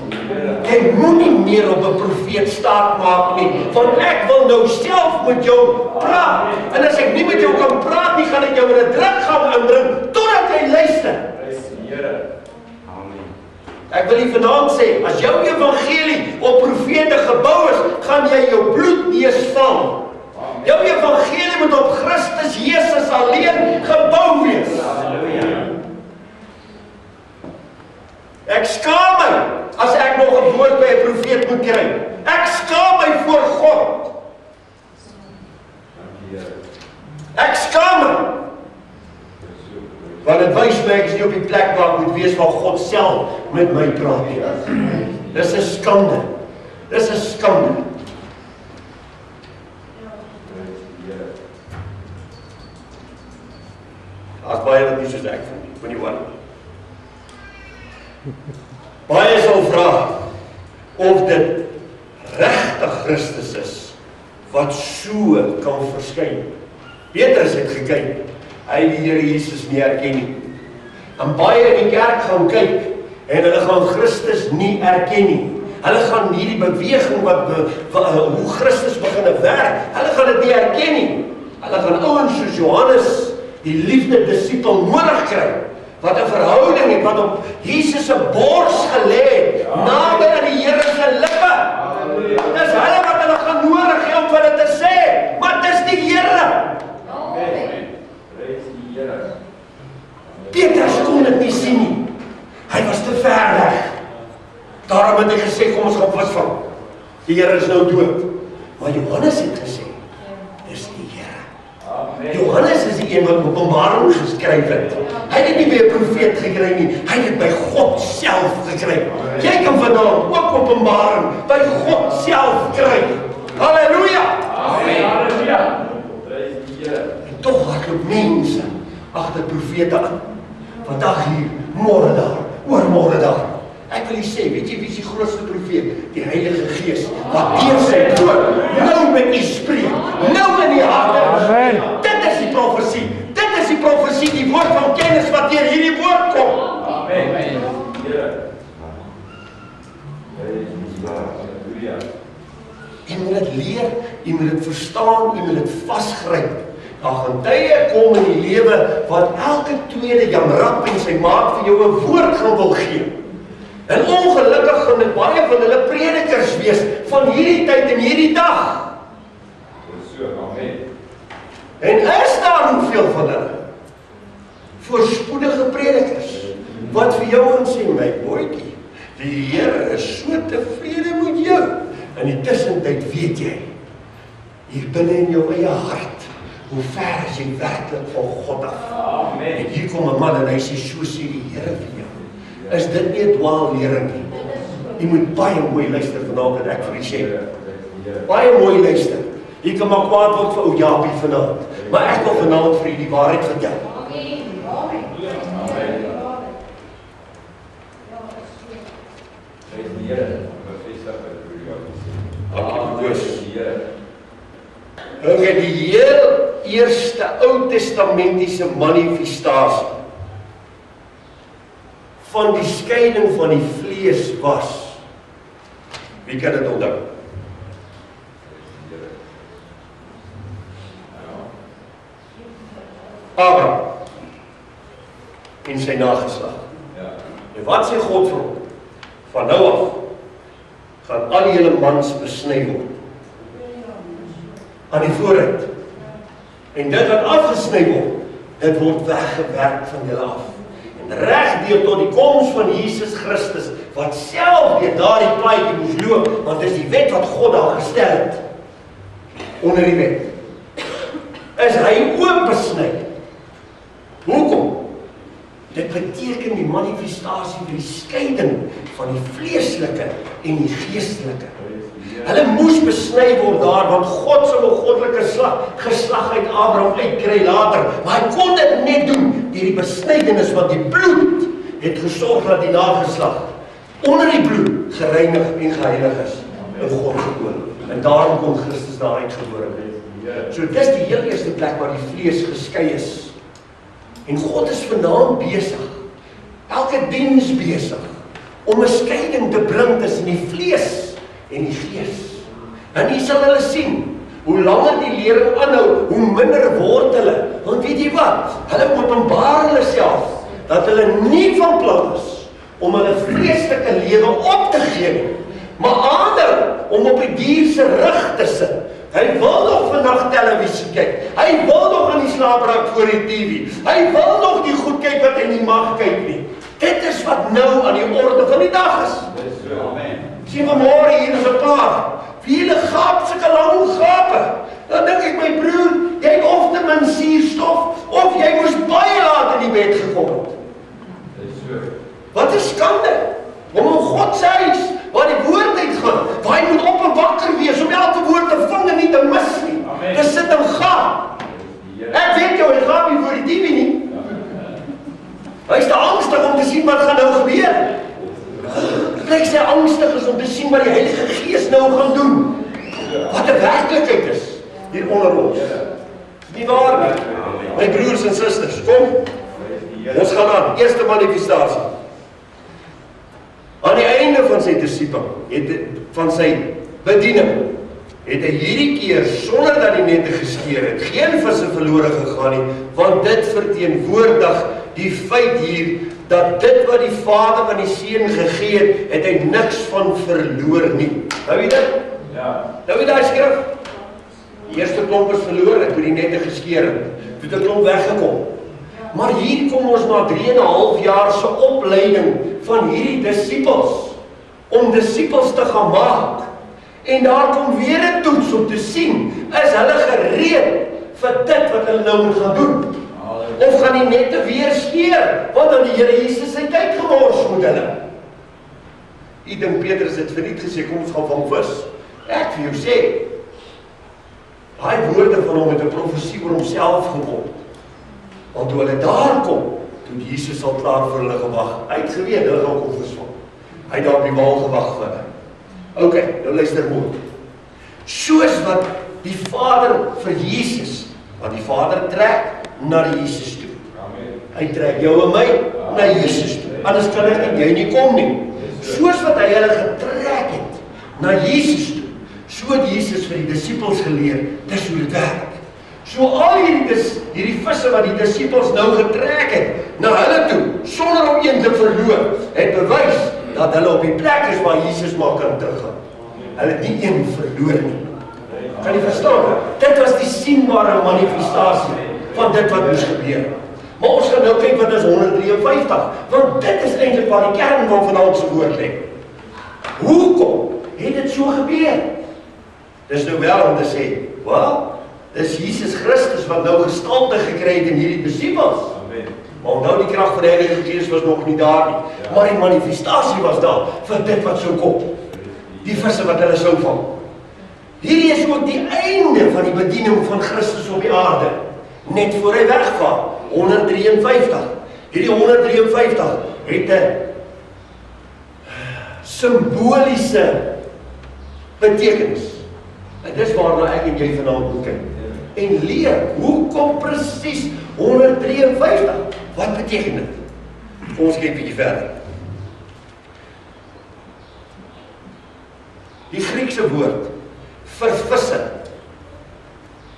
[SPEAKER 1] Jy moet nie meer op 'n profeet staat maak nie, want ek wil nou self met jou praat. En as ek nie met jou kan praat nie, gaan ek jou in 'n drukgang inbring totdat jy luister. Prys die Here. Amen. Ek wil nie vanaand sê, as jou evangelie op profete gebou is, gaan jy jou bloedneus val. Jou evangelie moet op Christus Jesus alleen gebou wees. Halleluja. Ek skaam my as ek nog 'n woord by 'n profeet moet kry. Ek skaam my voor God. Ek skaam my. Want dit wys my ek is nie op die plek waar ek moet wees waar God self met my praat nie. Dis 'n skande. Dis 'n skande. As baie wat nie soos ek van die one. Baie sal vra of dit regtig Christus is wat so kan verskyn. Petrus het gekyk, hy het die Here Jesus nie erken nie. En baie in die kerk gaan kyk en hulle gaan Christus nie erken nie. Hulle gaan hierdie beweging wat hoe Christus begin werk, hulle gaan dit nie erken nie. Hulle gaan ouens soos Johannes, die liefde disipel nodig kry, wat 'n verhouding het, wat op Jesus se bors gelê het, nader aan die Here se lippe. Dis hulle wat hulle gaan nodig hê om vir hulle te sê, maar dis die Here. Amen. Prys die Here. Petrus kon dit nie sien nie. Hy was te ver weg. Daarom het hy gesê, kom ons gaan visvang. Die Here is nou dood. Maar Johannes het gesê, dis die Here. Amen. Johannes is die een wat Openbaring geskryf het. Hy het nie by 'n profeet gekry nie, hy het by God self gekry. Jy kan vanaand ook Openbaring by God self kry. Halleluja! Amen. Halleluja! Prys die Here. En tog hardloop mense agter profete aan. Vandag hier, môre daar, oormôre daar. Ek wil sê, weet jy wie is die grootste profeet? Die Heilige Gees, wat deur sy woord nou met u spreek, nou in die harte. Amen. Dit is die profesie. Dit is die profesie, die woord van kennis wat deur hierdie woord kom. Amen. Jy moet dit leer, jy moet dit verstaan, jy moet dit vasgryp. Daar gaan tye kom in die lewe wat elke tweede jamrap en sy maat vir jou 'n woord gaan wil gee. En ongelukkig gaan dit baie van hulle predikers wees van hierdie tyd en hierdie dag. So, amen. En is daar hoeveel van hulle? Voorspoedige predikers, wat vir jou gaan sê, my boetjie, die Here is so tevrede met jou. In die tussentyd weet jy, hier binne in jou eie hart, hoe ver is jy werklik van God af. Amen. En hier kom 'n man en hy sê, so sê die Here vir jou. Is dit nie 'n dwaallering nie? Jy moet baie mooi luister vanaand wat ek vir u sê. Baie mooi luister. Jy kan maar kwaad word vir ou Japie vanaand, maar ek wil vanaand vir u die waarheid vertel. Amen. Okay, die heel eerste Ou Testamentiese manifestasie van die skeiding van die vlees was. Wie kan dit onthou? Abraham en sy nageslag. En wat sê God vir hom? van nou af, gaan al julle mans besny word. Aan die vooruit. En dit wat afgesny word, dit word weggewerk van julle af. En regdeur tot die koms van Jesus Christus, wat self weer daardie paadjie moes loop, want dis die wet wat God daar gestel het, onder die wet, is hy oop besny. Hoekom? Dit beteken die manifestasie vir die skeiding van die vleeslike en die geestelike. Hulle moes besny word daar, want God sal 'n goddelike geslag uit Abraham uitkry later, maar hy kon dit net doen deur die besnydenis, want die bloed het gesorg dat die nageslag onder die bloed gereinig en geheilig is in God se oë. En daarom kon Christus daar uitgebore word. So dis die heel eerste plek waar die vlees geskei is. En God is vanaand besig, elke diens besig, om 'n skeiding te bring tussen die vlees en die gees. En jy sal hulle sien, hoe langer die lering aanhou, hoe minder word hulle. Want weet jy wat? Hulle openbaar hulle self, dat hulle nie van plan is om hulle vleeslike lewe op te gee nie, maar ander om op die dier se rug te sit. Hy wil nog vandag televisie kyk. Hy wil nog aan die slaap raak voor die TV. Hy wil nog die goed kyk wat hy nie mag kyk nie. Dit is wat nou aan die orde van die dag is. Amen. Sien vanmôre hier is 'n paar. Wie hulle gaap sulke lang gape. Dan dink ek, my broer, jy het of te min suurstof, of jy moes baie laat in die bed gekom het. Wat 'n skande. Om God se huis, waar die woord uitgaan, waar hy moet op en wakker wees, om elke woord te vang en nie te mis nie. Dis sit en gaap. Ek weet jou, hy gaap nie voor die TV nie. Hy is te angstig om te sien wat gaan nou gebeur. Ek sê angstig is om te sien wat die Heilige Gees nou gaan doen. Wat 'n werklikheid is hier onder ons. Nie waar nie. My broers en susters, kom. Ons gaan aan. Eerste manifestasie. Aan die einde van sy disipel, van sy bediening, het hy hierdie keer, sonder dat die nette geskeur het, geen visse verlore gegaan nie, want dit verteenwoordig die feit hier, dat dit wat die Vader van die Seun gegee het, het hy niks van verloor nie. Nou weet dit? Ja. Nou weet die skrif? Die eerste klomp is verloor, toe die nette geskeur het, toe die klomp weggekom. Maar hier kom ons na 3,5 jaar se opleiding van hierdie disipels, om disipels te gaan maak. En daar kom weer 'n toets om te sien, is hulle gereed vir dit wat hulle nou moet gaan doen? Of gaan die nette weer skeer, want dan die Here Jesus sy tyd gemors met hulle? Ek dink Petrus het verniet gesê, kom ons gaan vang vis. Ek vir jou sê, daai woorde van hom het 'n profesie oor homself geword. Want toe hulle daar kom, toe Jesus al klaar vir hulle gewag, hy het geweet, hulle gaan kom visvang. Hy het daar op die wal gewag vir hulle. Ok, nou luister mooi. Soos wat die Vader vir Jesus, want die Vader trek na die Jesus toe. Hy trek jou en my na Jesus toe. Anders kan ek en jy nie kom nie. Soos wat hy hulle getrek het na Jesus toe, so het Jesus vir die disipels geleer, dis hoe dit werk. So al hierdie visse wat die disipels nou getrek het, na hulle toe, sonder om een te verloor, het bewys dat hulle op die plek is waar Jesus maar kan teruggaan. Hulle het nie een verloor nie. Kan jy verstaan? Dit was die sienbare manifestasie van dit wat moes gebeur. Maar ons gaan nou kyk wat is 153, want dit is eintlik waar die kern van vanaand se woord lê. Hoekom het dit so gebeur? Dis nou wel om te sê, wel, dis Jesus Christus wat nou gestalte gekry het in hierdie disipels. Amen. Maar onthou die krag van die Heilige Gees was nog nie daar nie. Ja. Maar die manifestasie was daar vir dit wat sou kom. Die visse wat hulle sou vang. Hierdie is ook die einde van die bediening van Christus op die aarde. Net voor hy wegvaar, 153. Hierdie 153 het 'n simboliese betekenis. En dis waarna ek en jy vanaand moet kyk. En leer, hoe kom presies 153? Wat beteken dit? Kom ons kyk 'n bietjie verder. Die Griekse woord vir visse,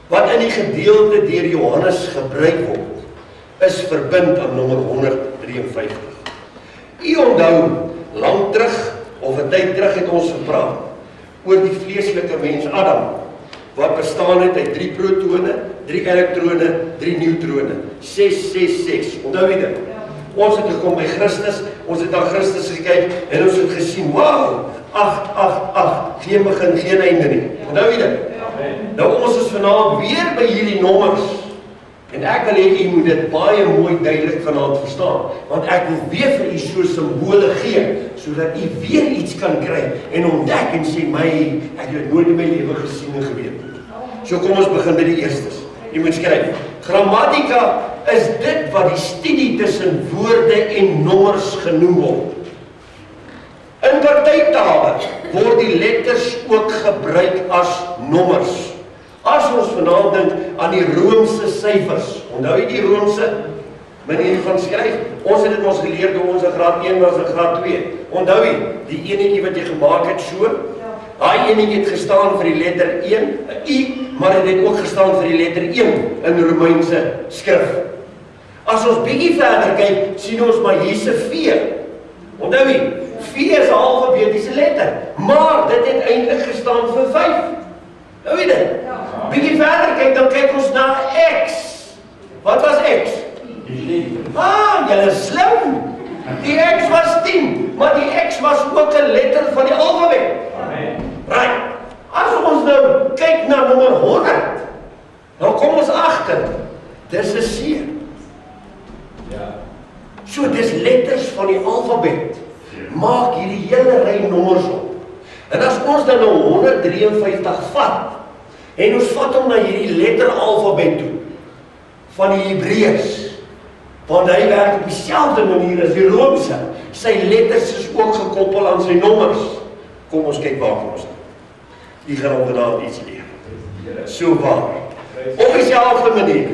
[SPEAKER 1] wat in die gedeelte deur Johannes gebruik word, is verbind aan nommer 153. U onthou, lang terug, of 'n tyd terug het ons gepraat oor die vleeslike mens Adam, wat bestaan het uit 3 protone, 3 elektrone, 3 neutrone. 6, 6, 6. Onthou jy dit? Ons het gekom by Christus, ons het na Christus gekyk en ons het gesien, wow, 8, 8, 8, geen begin, geen einde nie. Onthou jy dit? Nou ons is vanaand weer by hierdie nommers. En ek wil hê jy moet dit baie mooi duidelik vanaand verstaan, want ek wil weer vir u so simbole gee, sodat u weer iets kan kry en ontdek en sê, ek het dit nooit in my lewe gesien en geweet. So kom ons begin by die eerstes. Jy moet skryf. Grammatika is dit wat die studie tussen woorde en nommers genoem word. In party tale word die letters ook gebruik as nommers. As ons vanaand dink aan die Romeinse syfers, onthou jy die Romeinse manier van skryf? Ons het dit ons geleer toe ons in graad 1 was en graad 2. Onthou jy, die enetjie wat jy gemaak het so? Daai enetjie het gestaan vir die letter 1, 'n U, maar dit het ook gestaan vir die letter 1 in Romeinse skrif. As ons bietjie verder kyk, sien ons maar hier's 'n V. Onthou jy, V is 'n alfabetiese letter, maar dit het eintlik gestaan vir 5. Nou jy dit? Bietjie verder kyk, dan kyk ons na X. Wat was X? Julle is slim. Die X was 10, maar die X was ook 'n letter van die alfabet. Right. As ons nou kyk na nommer 100, dan kom ons agter, dis 'n C. So dis letters van die alfabet. Maak hierdie hele ry nommers op. En as ons dan nou 153 vat, en ons vat hom na hierdie letter alfabet toe, van die Hebreërs, want hy werk op dieselfde manier as die Romeinse, sy letters is ook gekoppel aan sy nommers. Kom ons kyk waar ons nou. Die gaan ons vanavond iets leer. So waar. Op dieselfde manier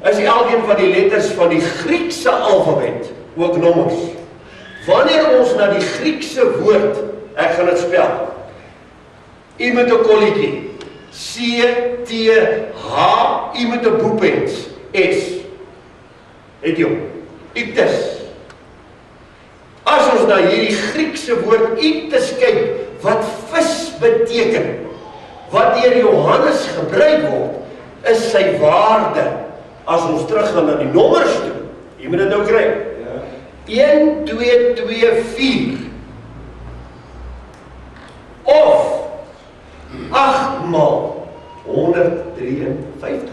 [SPEAKER 1] is elkeen van die letters van die Griekse alfabet ook nommers. Wanneer ons na die Griekse woord, ek gaan dit spel, u met 'n kolletjie, C, T, H, u met 'n boepens, S, het jy hom, ictus. As ons na hierdie Griekse woord ictus kyk, wat vis beteken, wat deur Johannes gebruik word, is sy waarde, as ons teruggaan na die nommers toe, jy moet dit nou kry, 1, 2, 2, 4, of 8 maal 153.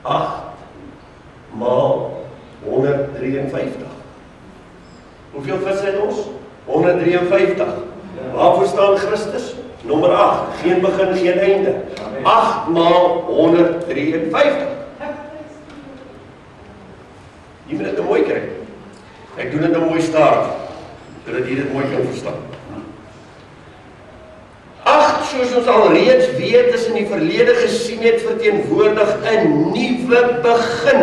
[SPEAKER 1] 8 maal 153. Hoeveel visse het ons? 153. Waarvoor staan Christus? Nommer 8. Geen begin, geen einde. 8 maal 153. Jy moet dit nou mooi kry. Ek doen dit nou mooi stadig, sodat jy dit mooi kan verstaan. 8, soos ons al reeds weet, is in die verlede gesien het, verteenwoordig 'n nuwe begin.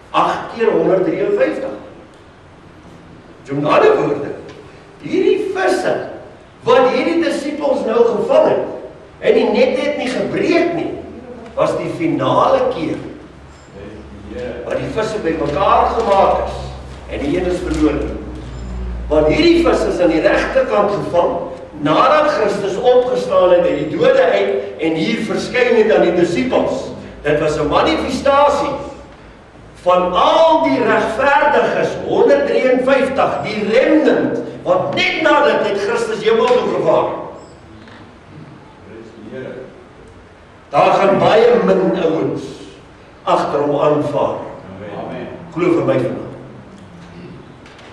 [SPEAKER 1] 8 keer 153. So met ander woorde, hierdie visse, wat hierdie disippels nou gevang het, en die net het nie gebreek nie, was die finale keer, wat die visse by mekaar gemaak is, en die een is verloor. Want hierdie vis is aan die regterkant gevang, nadat Christus opgestaan het uit die dode uit, en hier verskyn het aan die disippels. Dit was 'n manifestasie van al die regverdiges, 153, die remnant, wat net nadat het Christus hemel toe gevaar. Daar gaan baie min ouens agter hom aanvaar. Glo vir my vandag.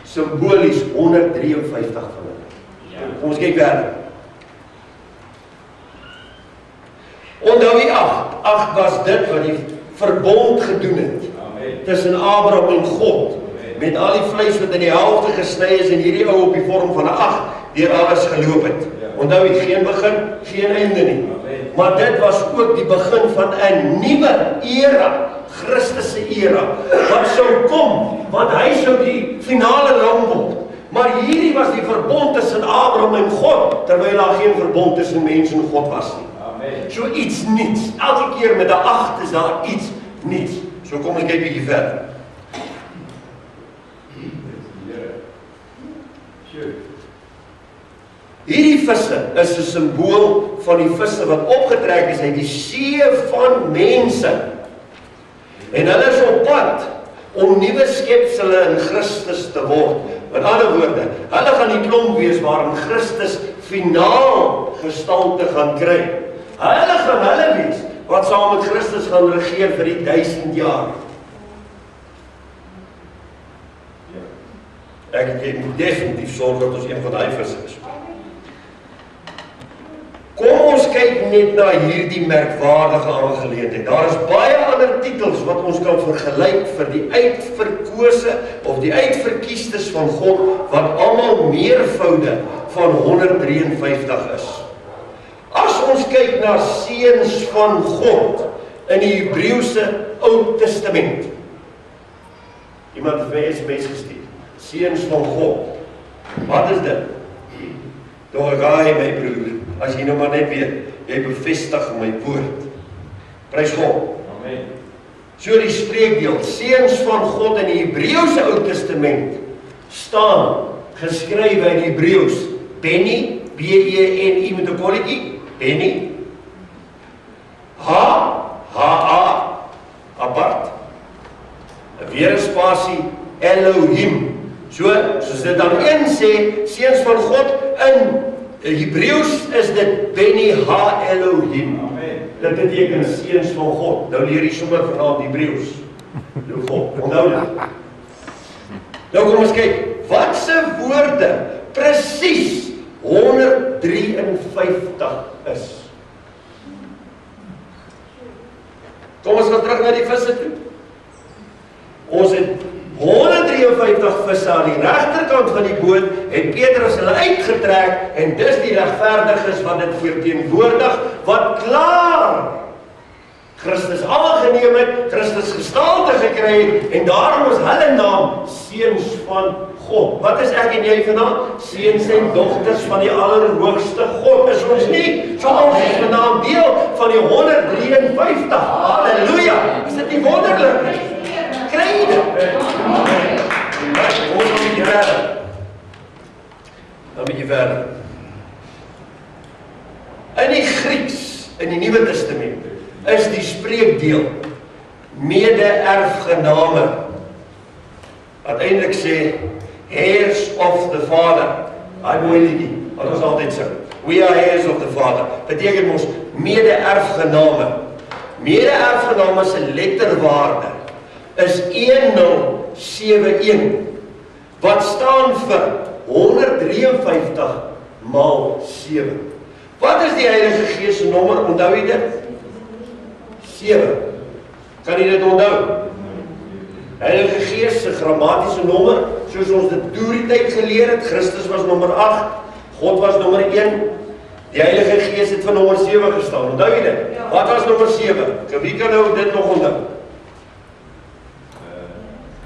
[SPEAKER 1] Symbolies 153 van hulle. Kom ons kyk verder. Onthou die 8. 8 was dit wat die verbond gedoen het tussen Abraham en God, met al die vleis wat in die helfte gesny is, en hierdie ou op die vorm van 'n 8 deur alles geloop het. Onthou jy, geen begin, geen einde nie. Maar dit was ook die begin van 'n nuwe era, Christus se era, wat sou kom, want hy sou die finale lam word. Maar hierdie was die verbond tussen Abraham en God, terwyl daar geen verbond tussen mens en God was nie. So iets niets. Elke keer met 'n 8 is daar iets niets. So kom ons kyk bietjie verder. Hierdie visse is 'n simbool van die visse wat opgetrek is uit die see van mense. En hulle is op pad om nuwe skepsele in Christus te word. Met ander woorde, hulle gaan die klomp wees waarin Christus finaal gestalte gaan kry. Hulle gaan hulle wees wat saam met Christus gaan regeer vir die 1000 jaar. Ek moet definitief sorg dat ons een van die visse is. Kom ons kyk net na hierdie merkwaardige aangeleentheid. Daar is baie ander titels wat ons kan vergelyk vir die uitverkose of die uitverkiestes van God, wat almal meervoude van 153 is. As ons kyk na seuns van God in die Hebreëse Ou Testament. Iemand het my SMS gestuur. Seuns van God. Wat is dit? Daar gaan hy, my broer. As jy nou maar net weet, jy bevestig my woord. Prys God. Amen. So die spreekdeel, seuns van God in die Hebreëse Ou Testament staan geskrywe in Hebreëus. Benny, B-E-N-I met 'n kolletjie, Benny. H-A, apart. Weer 'n spasie, Elohim. Soos dit dan een sê, seuns van God in Hebreëus is dit Benny Ha Elohim. Amen. Dit beteken seuns van God. Nou leer jy sommer vanaand Hebreëus. Nou God, onthou dit. Nou kom ons kyk, wat se woorde presies 153 is. Kom ons gaan terug na die visse toe. Ons het 153 visse aan die regterkant van die boot, en Petrus hulle uitgetrek, en dis die regverdiges wat dit verteenwoordig, wat klaar Christus aangeneem het, Christus gestalte gekry het, en daarom is hulle naam seuns van God. Wat is ek en jy vanaand? Seuns en dogters van die Allerhoogste God. Is ons nie? So ons is vanaand deel van die 153. Halleluja! Is dit nie wonderlik? Kry jy dit? Ons gaan met jy verder. Dan met jy verder. In die Grieks, in die Nuwe Testament, is die spreekdeel mede-erfgename, wat eintlik sê heirs of the Father. Hy mooi liedjie, wat ons altyd sing. We are heirs of the Father. Beteken ons mede-erfgename. Mede-erfgename se letterwaarde is 1071, wat staan vir 153 maal 7. Wat is die Heilige Gees se nommer? Onthou jy dit? 7. Kan jy dit onthou? Heilige Gees se grammatiese nommer, soos ons dit deur die tyd geleer het, Christus was nommer 8, God was nommer 1, die Heilige Gees het vir nommer 7 gestaan. Onthou jy dit? Ja. Wat was nommer 7? Wie kan nou dit nog onthou?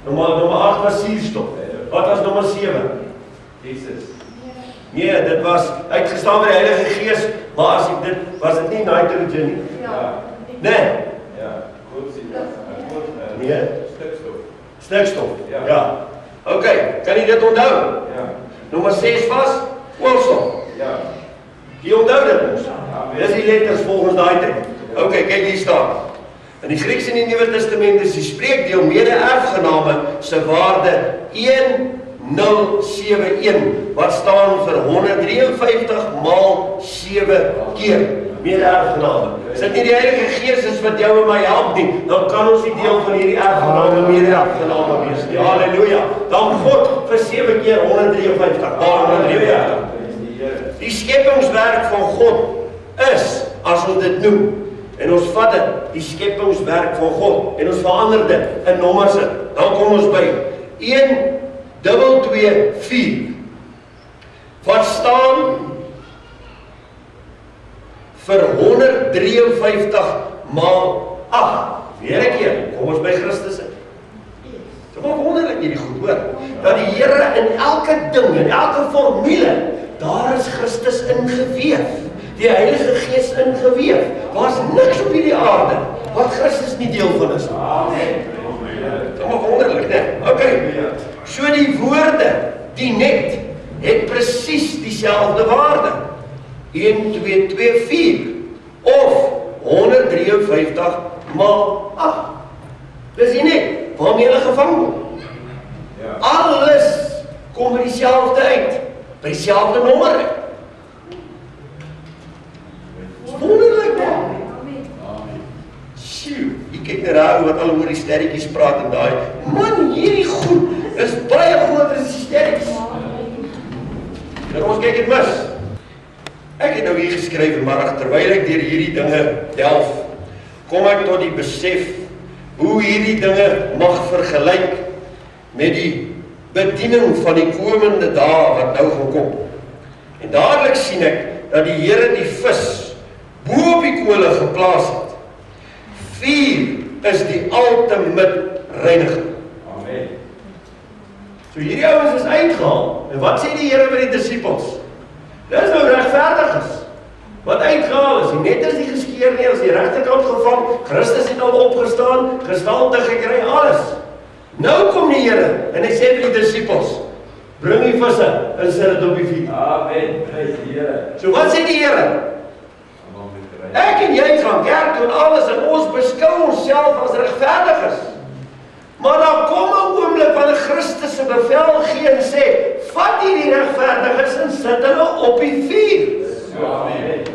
[SPEAKER 1] Nommer 8 was suurstof. Wat was nommer 7? Jesus. Nee, dit was uitgestaan by die Heilige Gees, maar as ek dit, was dit nie nitrogen nie? Ja. Nee? Ja, nee? Stikstof. Ja. Ok, kan jy dit onthou? Ja. Nommer 6 was koolstof. Ja. Jy onthou dit ons? Dis die letters volgens daai tyd. Ok, kyk hier staan. In die Grieks en die Nuwe Testament is die spreekdeel mede-erfgename se waarde 1071, wat staan vir 153 maal 7 keer mede-erfgename. As dit nie die Heilige Gees is wat jou en my help nie, dan kan ons nie deel van hierdie erfgename mede-erfgename wees nie. Halleluja. Dan God vir 7 keer 153. Halleluja. Die skepingswerk van God is, as ons dit noem, en ons vat dit, die skepingswerk van God, en ons verander dit in nommers, dan kom ons by 1,224, wat staan vir 153 maal 8. Weer 'n keer, kom ons by Christus in. Dit is wonderlik hierdie goed, hoor, dat die Here in elke ding, in elke formule, daar is Christus ingeweef. Die Heilige Gees ingeweef. Daar's niks op hierdie aarde wat Christus nie deel van is. Amen. Dit is wonderlik, né? Okay. So die woorde, die net, het presies dieselfde waarde. 1, 2, 2, 4 of 153 maal 8. Dis nie net waarmee hulle gevang word. Alles kom by dieselfde uit, by dieselfde nommer uit. Dis wonderlik, man. Sjoe, ek kyk na daar wat al oor die sterretjies praat en daai, man, hierdie goed is baie groter as die sterretjies. En ons kyk dit mis. Ek het nou hier geskryf, maar terwyl ek deur hierdie dinge delf, kom ek tot die besef hoe hierdie dinge mag vergelyk met die bediening van die komende dae wat nou gaan kom. En dadelik sien ek dat die Here die vis bo op die kole geplaas het. Vuur is die ultimate reiniging. Amen. So hierdie ouens is uitgehaal. En wat sê die Here by die disippels? Dis nou regverdiges. Wat uitgehaal is, net as die geskeer nie, as die regterkant gevang, Christus het al opgestaan, gestalte gekry, alles. Nou kom die Here, en hy sê vir die disippels, bring die visse, en sit dit op die vuur. Amen, prys die Here. So wat sê die Here? Ek en jy gaan kerk doen alles, en ons beskou onsself as regverdiges. Maar daar kom 'n oomblik wanneer Christus se bevel gee en sê, vat hierdie regverdiges en sit hulle op die vuur.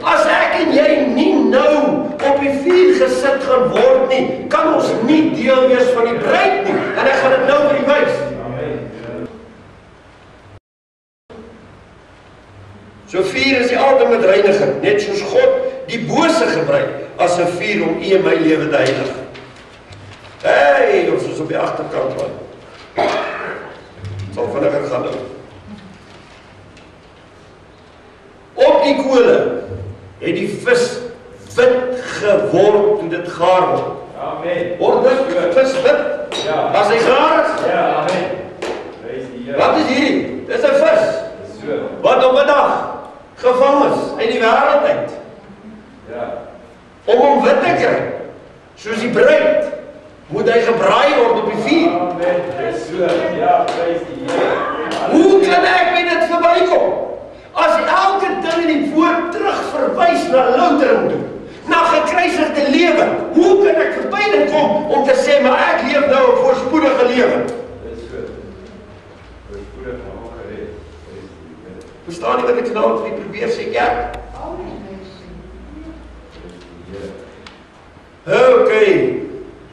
[SPEAKER 1] As ek en jy nie nou op die vuur gesit gaan word nie, kan ons nie deel wees van die bruid nie. En ek gaan dit nou vir u wys. So vuur is die ultimate reiniging, net soos God die bose gebruik as 'n vuur om u en my lewe te heilig. Hey, ons is op die agterkant van. Sal vinniger gaan nou. Op die kole het die vis wit geword toe dit gaar word. Amen. Word dit vis wit? Ja. As hy gaar is? Ja, amen. Wat is hierdie? Dis 'n vis. Wat op 'n dag gevang is uit die wêreld uit. Ja. Om hom wit te kry, soos die bruid, moet hy gebraai word op die vuur. Amen. Ja, prys die Here. Hoe kan ek met dit verbykom? As elke ding in die woord terug verwys na loutering toe, na gekruisigde lewe, hoe kan ek verby dit kom om te sê, maar ek leef nou 'n voorspoedige lewe? Dis goed. Voorspoedig maar ook gered. Verstaan jy wat ek nou vir probeer sê, kerk? Okay,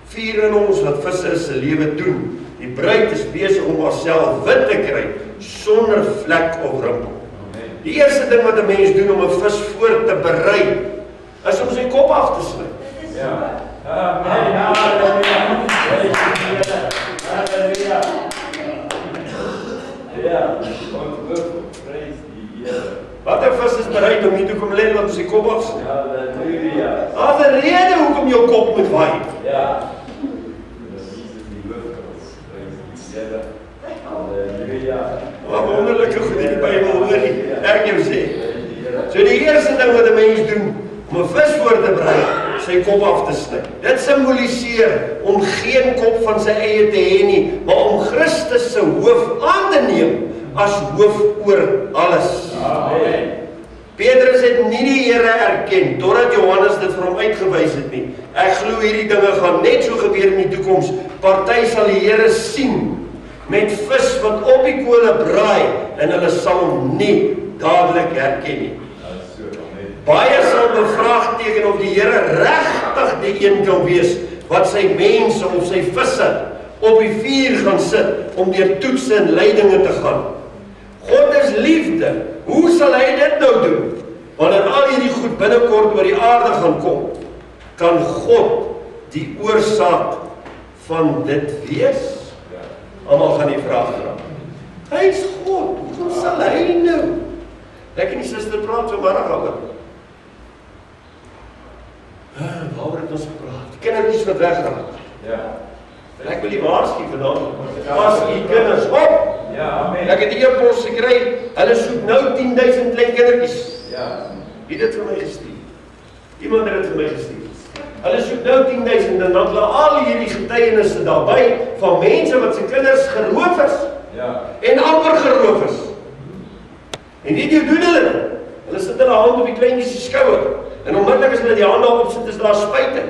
[SPEAKER 1] vuur in ons wat visse is se lewe doen. Die bruid is besig om haarself wit te kry, sonder vlek of rimpel. Die eerste ding wat 'n mens doen om 'n vis voor te berei, is om sy kop af te sny. Ja. Amen. Halleluja. Halleluja. Ja, prys die Here. Wat 'n vis is bereid om nie te kom lê wat sy kop af sny. Halleluja. Daar's 'n rede hoekom jou kop moet waai. Ja. Wat wonderlike goed in die Bybel hoor nie, ek jou sê. So die eerste ding wat 'n mens doen, om 'n vis voor te berei, sy kop af te sny. Dit simboliseer om geen kop van sy eie te hê nie, maar om Christus se hoof aan te neem as hoof oor alles. Amen. Petrus het nie die Here erken, totdat Johannes dit vir hom uitgewys het nie. Ek glo hierdie dinge gaan net so gebeur in die toekoms. Party sal die Here sien met vis wat op die kole braai, en hulle sal hom nie dadelik herken nie. Baie sal bevraagteken of die Here regtig die een kan wees wat sy mense of sy visse op die vuur gaan sit om deur toetse en lydinge te gaan. God is liefde. Hoe sal hy dit nou doen? Wanneer al hierdie goed binnekort oor die aarde gaan kom, kan God die oorsaak van dit wees? Almal gaan die vraag vra. Hy is God, hoe sal hy nou? Ek en die suster praat vanmiddag oor. Waaroor het ons gepraat? Kindertjies wat wegraak. Ja. En ek wil die waarsku vanavond. Pas die kinders op. Ja, amen. Ek het die e-pos gekry, hulle soek nou 10.000 klein kindertjies. Ja. Wie het dit vir my gestuur? Iemand het dit vir my gestuur. Hulle soek nou 10.000 en dan hulle al hierdie getuienisse daarby van mense wat se kinders geroof is. Ja. En amper geroof is. En weet jy hoe doen hulle? Hulle sit hulle hand op die kleintjies se skouer. En onmiddellik as hulle die hande op sit, is daar spuite.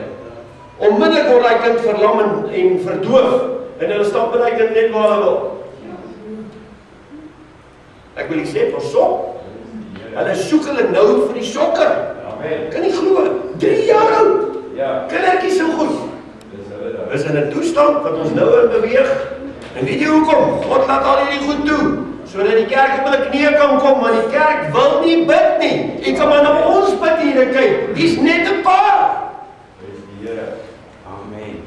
[SPEAKER 1] Onmiddellik word daai kind verlam en verdoof. En hulle stap met daai kind net waar hulle wil. Ek wil sê, pas op. Hulle soek hulle nou vir die sokker. Kan nie glo, 3 jaar oud. Kindertjies so goed. Is in 'n toestand wat ons nou in beweeg. En weet jy hoekom? God laat al hierdie goed toe, sodat die kerk op hulle knieë kan kom, maar die kerk wil nie bid nie. Jy kan maar na ons bid hier kyk. Dis net 'n paar. Amen.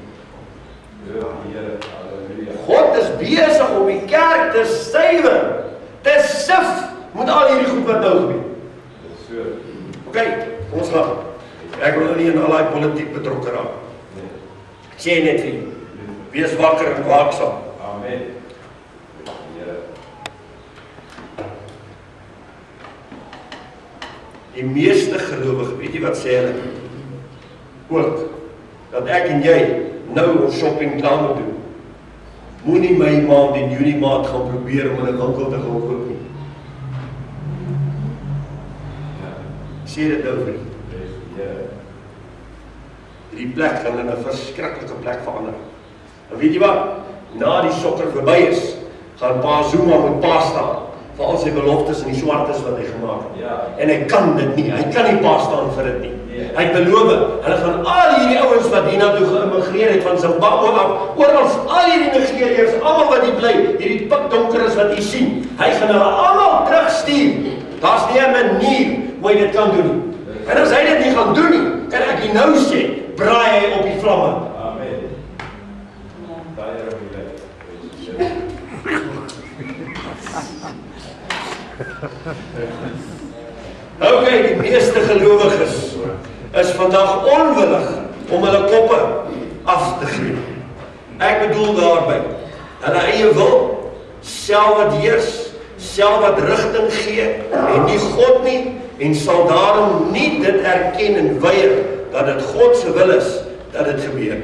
[SPEAKER 1] God is besig om die kerk te suiwer, te sif met al hierdie goed wat nou gebeur. OK, ons gaan. Ek wil nie in al die politiek betrokke raak. Sê net vir jou, wees wakker en waaksaam. Amen. Die meeste gelowiges, weet jy wat sê hulle? Ook, dat ek en jy nou ons shopping klaar moet doen. Moenie my maand en Junie maand gaan probeer om in 'n winkel te gaan koop nie. Sê dit nou vir jy. Die plek gaan in 'n verskriklike plek verander. En weet jy wat? Na die sokker verby is, gaan pa Zuma met pa staan vir al sy beloftes en die swartes wat hy gemaak het. En hy kan dit nie. Hy kan nie pa staan vir dit nie. Hy het beloof, hulle gaan al hierdie ouens wat hiernatoe geïmmigreer het van Zimbabwe af, oral al hierdie Nigeriërs, almal wat hier bly, hierdie pikdonkeres wat jy sien, hy gaan hulle almal terugstuur. Daar's nie 'n manier hoe hy dit kan doen nie. En as hy dit nie gaan doen nie, kan ek nou sê, braai hy op die vlamme. Amen. OK, die meeste gelowiges is vandag onwillig om hulle koppe af te gee. Ek bedoel daarby, hulle eie wil, self wat heers, self wat rigting gee, en nie God nie, en sal daarom nie dit erken en weier, dat dit God se wil is, dat dit gebeur.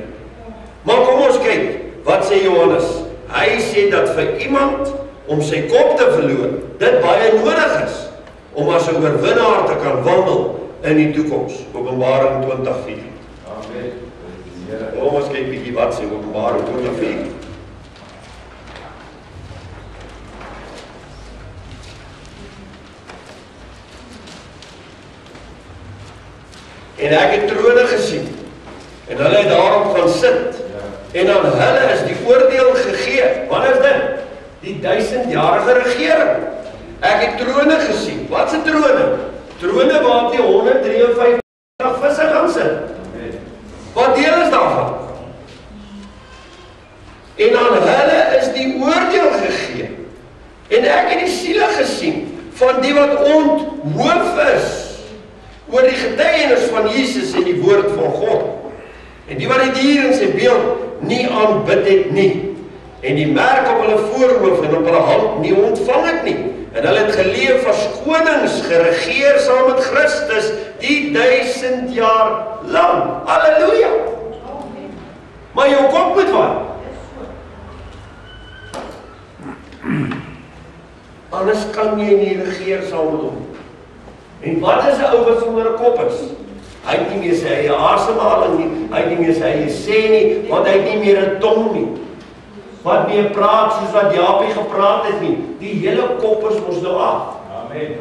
[SPEAKER 1] Maar kom ons kyk, wat sê Johannes? Hy sê dat vir iemand om sy kop te verloor, dit baie nodig is, om as 'n oorwinnaar te kan wandel in die toekoms. Openbaring 20:4. Amen. Kom ons kyk bietjie wat sê Openbaring 20:4. En ek het trone gesien, en hulle het daarop gaan sit, en aan hulle is die oordeel gegee. Wat is dit? Die 1000-jarige regering. Ek het trone gesien. Wat se trone? Trone waar die 153 visse gaan sit. Wat deel is daarvan? En aan hulle is die oordeel gegee. En ek het die siele gesien van die wat onthoof is oor die getuienis van Jesus en die woord van God. En die wat die dier in sy beeld nie aanbid het nie. En die merk op hulle voorhoof en op hulle hand nie ontvang het nie. En hulle het geleef verskonings, geregeer saam met Christus die 1000 jaar lang. Halleluja! Maar jou kop moet wat? Anders kan jy nie regeer saam met hom. En wat is 'n ou wat sonder 'n kop is? Hy het nie meer sy eie asemhaling nie, hy het nie meer sy eie sê nie, want hy het nie meer 'n tong nie. Wat meer praat soos wat Japie gepraat het nie. Die hele kop is mos nou af. Amen.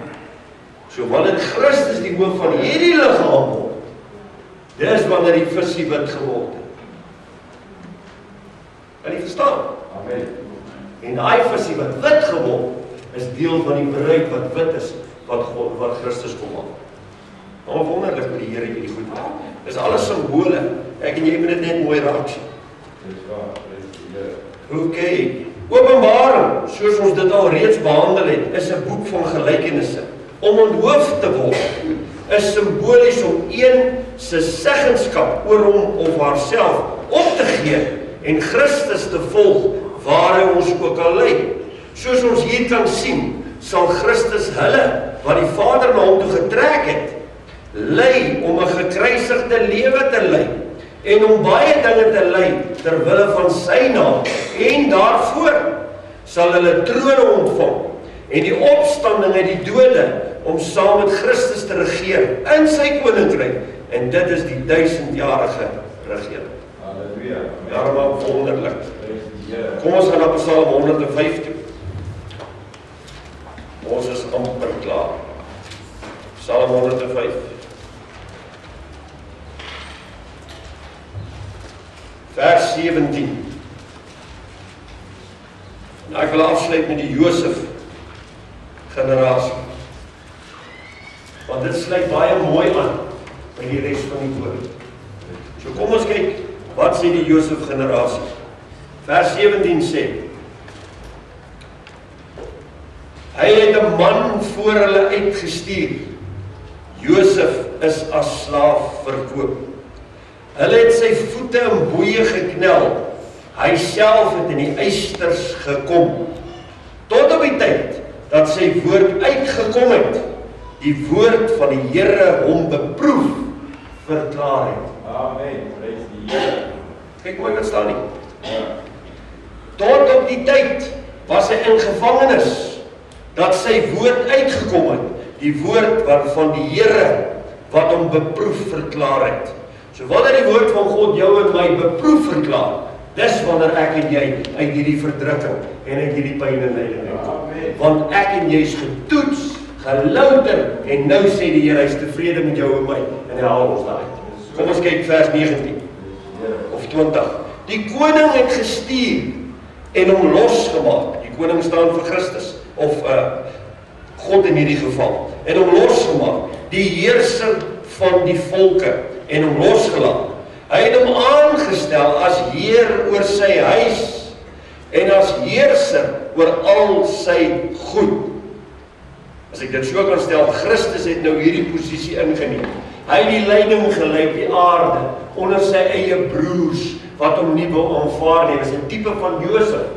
[SPEAKER 1] So wanneer Christus die hoof van hierdie liggaam word, dis wanneer die visie wit geword het. Kan jy verstaan? Amen. En daai visie wat wit geword is deel van die bruid wat wit is, wat Christus kom maak. Maar wonderlik hoe die Here hierdie goed maak. Dis alles simbole. Ek en jy moet dit net mooi raak sien. Dis waar. OK. Openbaring, soos ons dit al reeds behandel het, is 'n boek van gelykenisse. Om onthoof te word is simbolies om een se seggenskap oor hom of haarself op te gee en Christus te volg waar hy ons ook al lei. Soos ons hier kan sien, sal Christus hulle wat die Vader na hom toe getrek het, lei om 'n gekruisigde lewe te lei en om baie dinge te lei ter wille van sy naam, en daarvoor sal hulle trone ontvang en die opstanding uit die dode, om saam met Christus te regeer in sy koninkryk, en dit is die 1000-jarige regering.
[SPEAKER 2] Halleluja.
[SPEAKER 1] Daarom ook wonderlik. Kom ons gaan na Psalm 105 toe. Ons is amper klaar. Psalm 105. Vers 17. Nou, ek wil afsluit met die Josef generasie. Want dit sluit baie mooi aan by die res van die woord. So kom ons kyk, wat sê die Josef generasie? Vers 17 sê, hy het 'n man voor hulle uitgestuur. Josef is as slaaf verkoop. Hulle het sy voete in boeie geknel. Hy self het in die eisters gekom. Tot op die tyd dat sy woord uitgekom het, die woord van die Here hom beproef verklaar het.
[SPEAKER 2] Amen. Prys die Here.
[SPEAKER 1] Kyk mooi wat staan nie. Tot op die tyd was hy in gevangenis, dat sy woord uitgekom het, die woord waarvan die Here wat hom beproef verklaar het. So wanneer die woord van God jou en my beproef verklaar, dis wanneer ek en jy uit hierdie verdrukking en uit hierdie pyn en lyding uitkom. Want ek en jy is getoets, gelouter, en nou sê die Here, hy is tevrede met jou en my, en hy haal ons daaruit. Kom ons kyk vers 19 of 20. Die koning het gestuur en hom losgemaak. Die koning staan vir Christus, of God in hierdie geval, en hom losgemaak. Die heerser van die volke, en hom losgelaat. Hy het hom aangestel as heer oor sy huis, en as heerser oor al sy goed. As ek dit so kan stel, Christus het nou hierdie posisie ingeneem. Hy het die leiding gelei op die aarde, onder sy eie broers, wat hom nie wil aanvaar nie. Dit is 'n tipe van Josef,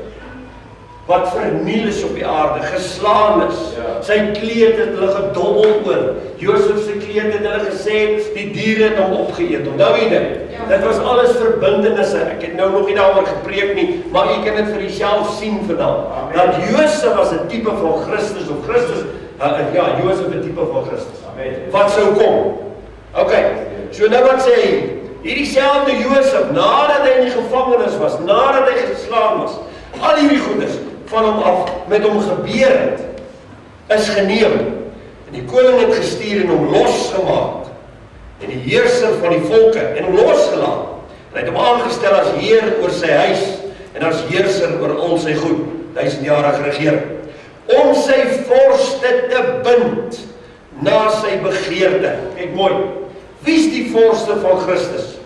[SPEAKER 1] wat verniel is op die aarde, geslaan is. Sy kleed het hulle gedobbel oor. Josef se kleed het hulle gesê, die diere het hom opgeëet. Onthou jy dit? Dit was alles verbintenisse. Ek het nou nog nie daaroor gepreek nie, maar jy kan dit vir jouself sien vandag. Dat Josef was 'n tipe van Christus, of Christus, Josef 'n tipe van Christus. Wat sou kom? Okay, so nou wat sê hy? Hierdie selfde Josef, nadat hy in die gevangenis was, nadat hy geslaan was, al hierdie goedes van hom af met hom gebeur het, is geneem. En die koning het gestuur en hom losgemaak. En die heerser van die volke, en hom losgelaat. En hy het hom aangestel as heer oor sy huis, en as heerser oor al sy goed, 1000-jarige regering. Om sy vorste te bind na sy begeerte. Kyk mooi. Wie is die vorste van Christus?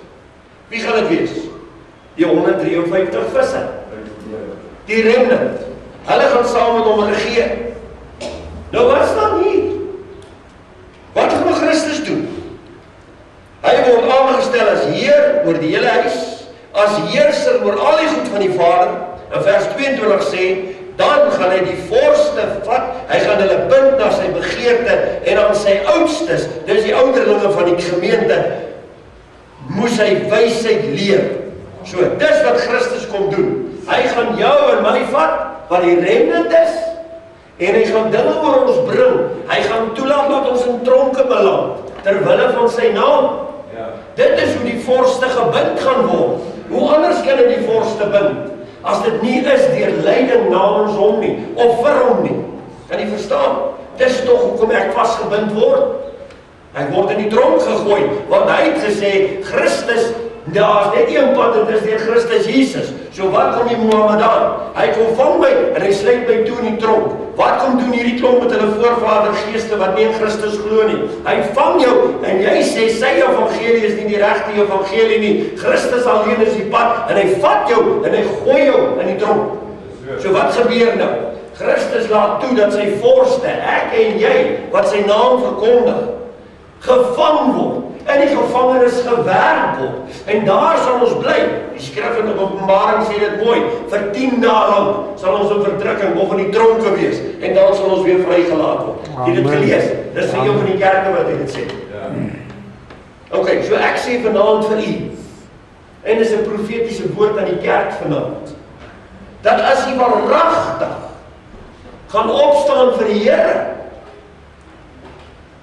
[SPEAKER 1] Wie gaan dit wees? Die 153 visse. Die remnant. Hulle gaan saam met hom regeer. Nou wat staan hier? Wat gaan Christus doen? Hy word aangestel as heer oor die hele huis, as heerser oor al die goed van die Vader. In vers 22 sê, dan gaan hy die vorste vat, hy gaan hulle bind na sy begeerte, en aan sy oudstes, dis die ouderlinge van die gemeente, moes hy wysheid leer. So, dis wat Christus kom doen. Hy gaan jou en my vat, wat die remnant is, en hy gaan dinge oor ons bring. Hy gaan toelaat dat ons in tronke beland, terwille van sy naam. Dit is hoe die vorste gebind gaan word. Hoe anders kan hy die vorste bind? As dit nie is deur lyding namens hom nie, of vir hom nie. Kan jy verstaan? Dis tog hoekom ek vasgebind word. Ek word in die tronk gegooi, want hy het gesê, Christus, daar is net een pad, en dit is deur Christus Jesus. So wat kom die Mohammedan? Hy kom vang my, en hy sluit my toe in die tronk. Wat kom doen hierdie klomp met hulle voorvader geeste, wat nie in Christus glo nie? Hy vang jou, en jy sê, sy evangelie is nie die regte evangelie nie. Christus alleen is die pad, en hy vat jou, en hy gooi jou in die tronk. So wat gebeur nou? Christus laat toe dat sy vorste, ek en jy, wat sy naam verkondig, gevang word, in die gevangenis gewerk word, en daar sal ons bly. Die skrif in Openbaring sê dit mooi, vir 10 dae lang sal ons in verdrukking of in die tronke wees, en dan sal ons weer vrygelaat word. Jy het dit gelees, dis vir jou van die kerke wat dit sê. Ok, so ek sê vanaand vir u, en dis 'n profetiese woord aan die kerk vanaand, dat as u waaragtig gaan opstaan vir die Here.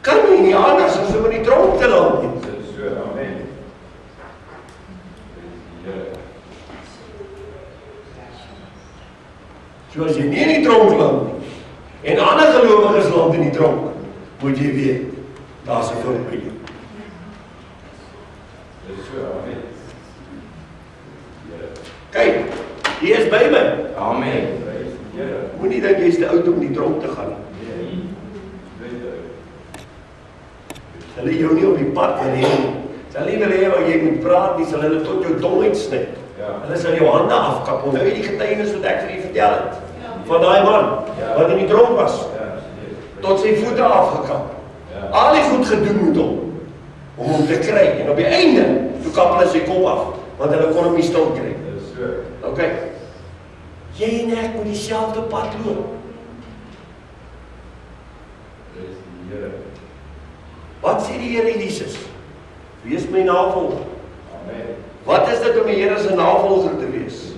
[SPEAKER 1] Kan jy nie anders as om in die tronk te land nie.
[SPEAKER 2] Dis so, amen.
[SPEAKER 1] So as jy nie in die tronk land nie, en ander gelowiges land in die tronk, moet jy weet, daar is 'n fout by jou.
[SPEAKER 2] Dis so, amen.
[SPEAKER 1] Kyk, jy is by my.
[SPEAKER 2] Amen.
[SPEAKER 1] Moenie dat jy is te oud om in die tronk te gaan. Hulle jou nie op die pad wil hê nie. Sal nie wil hê wat jy moet praat nie, sal hulle tot jou tong uitsny. Hulle sal jou hande afkap. Onthou jy die getuienis wat ek vir julle vertel het? Van daai man wat in die tronk was. Tot sy voete afgekap. Al die goed gedoen met hom te kry. En op die einde, toe kap hulle sy kop af, want hulle kon hom nie stil kry. Ok. Jy en ek moet dieselfde pad loop. Wat sê die Here Jesus? Wees my navolger.
[SPEAKER 2] Amen.
[SPEAKER 1] Wat is dit om die Here se navolger te wees?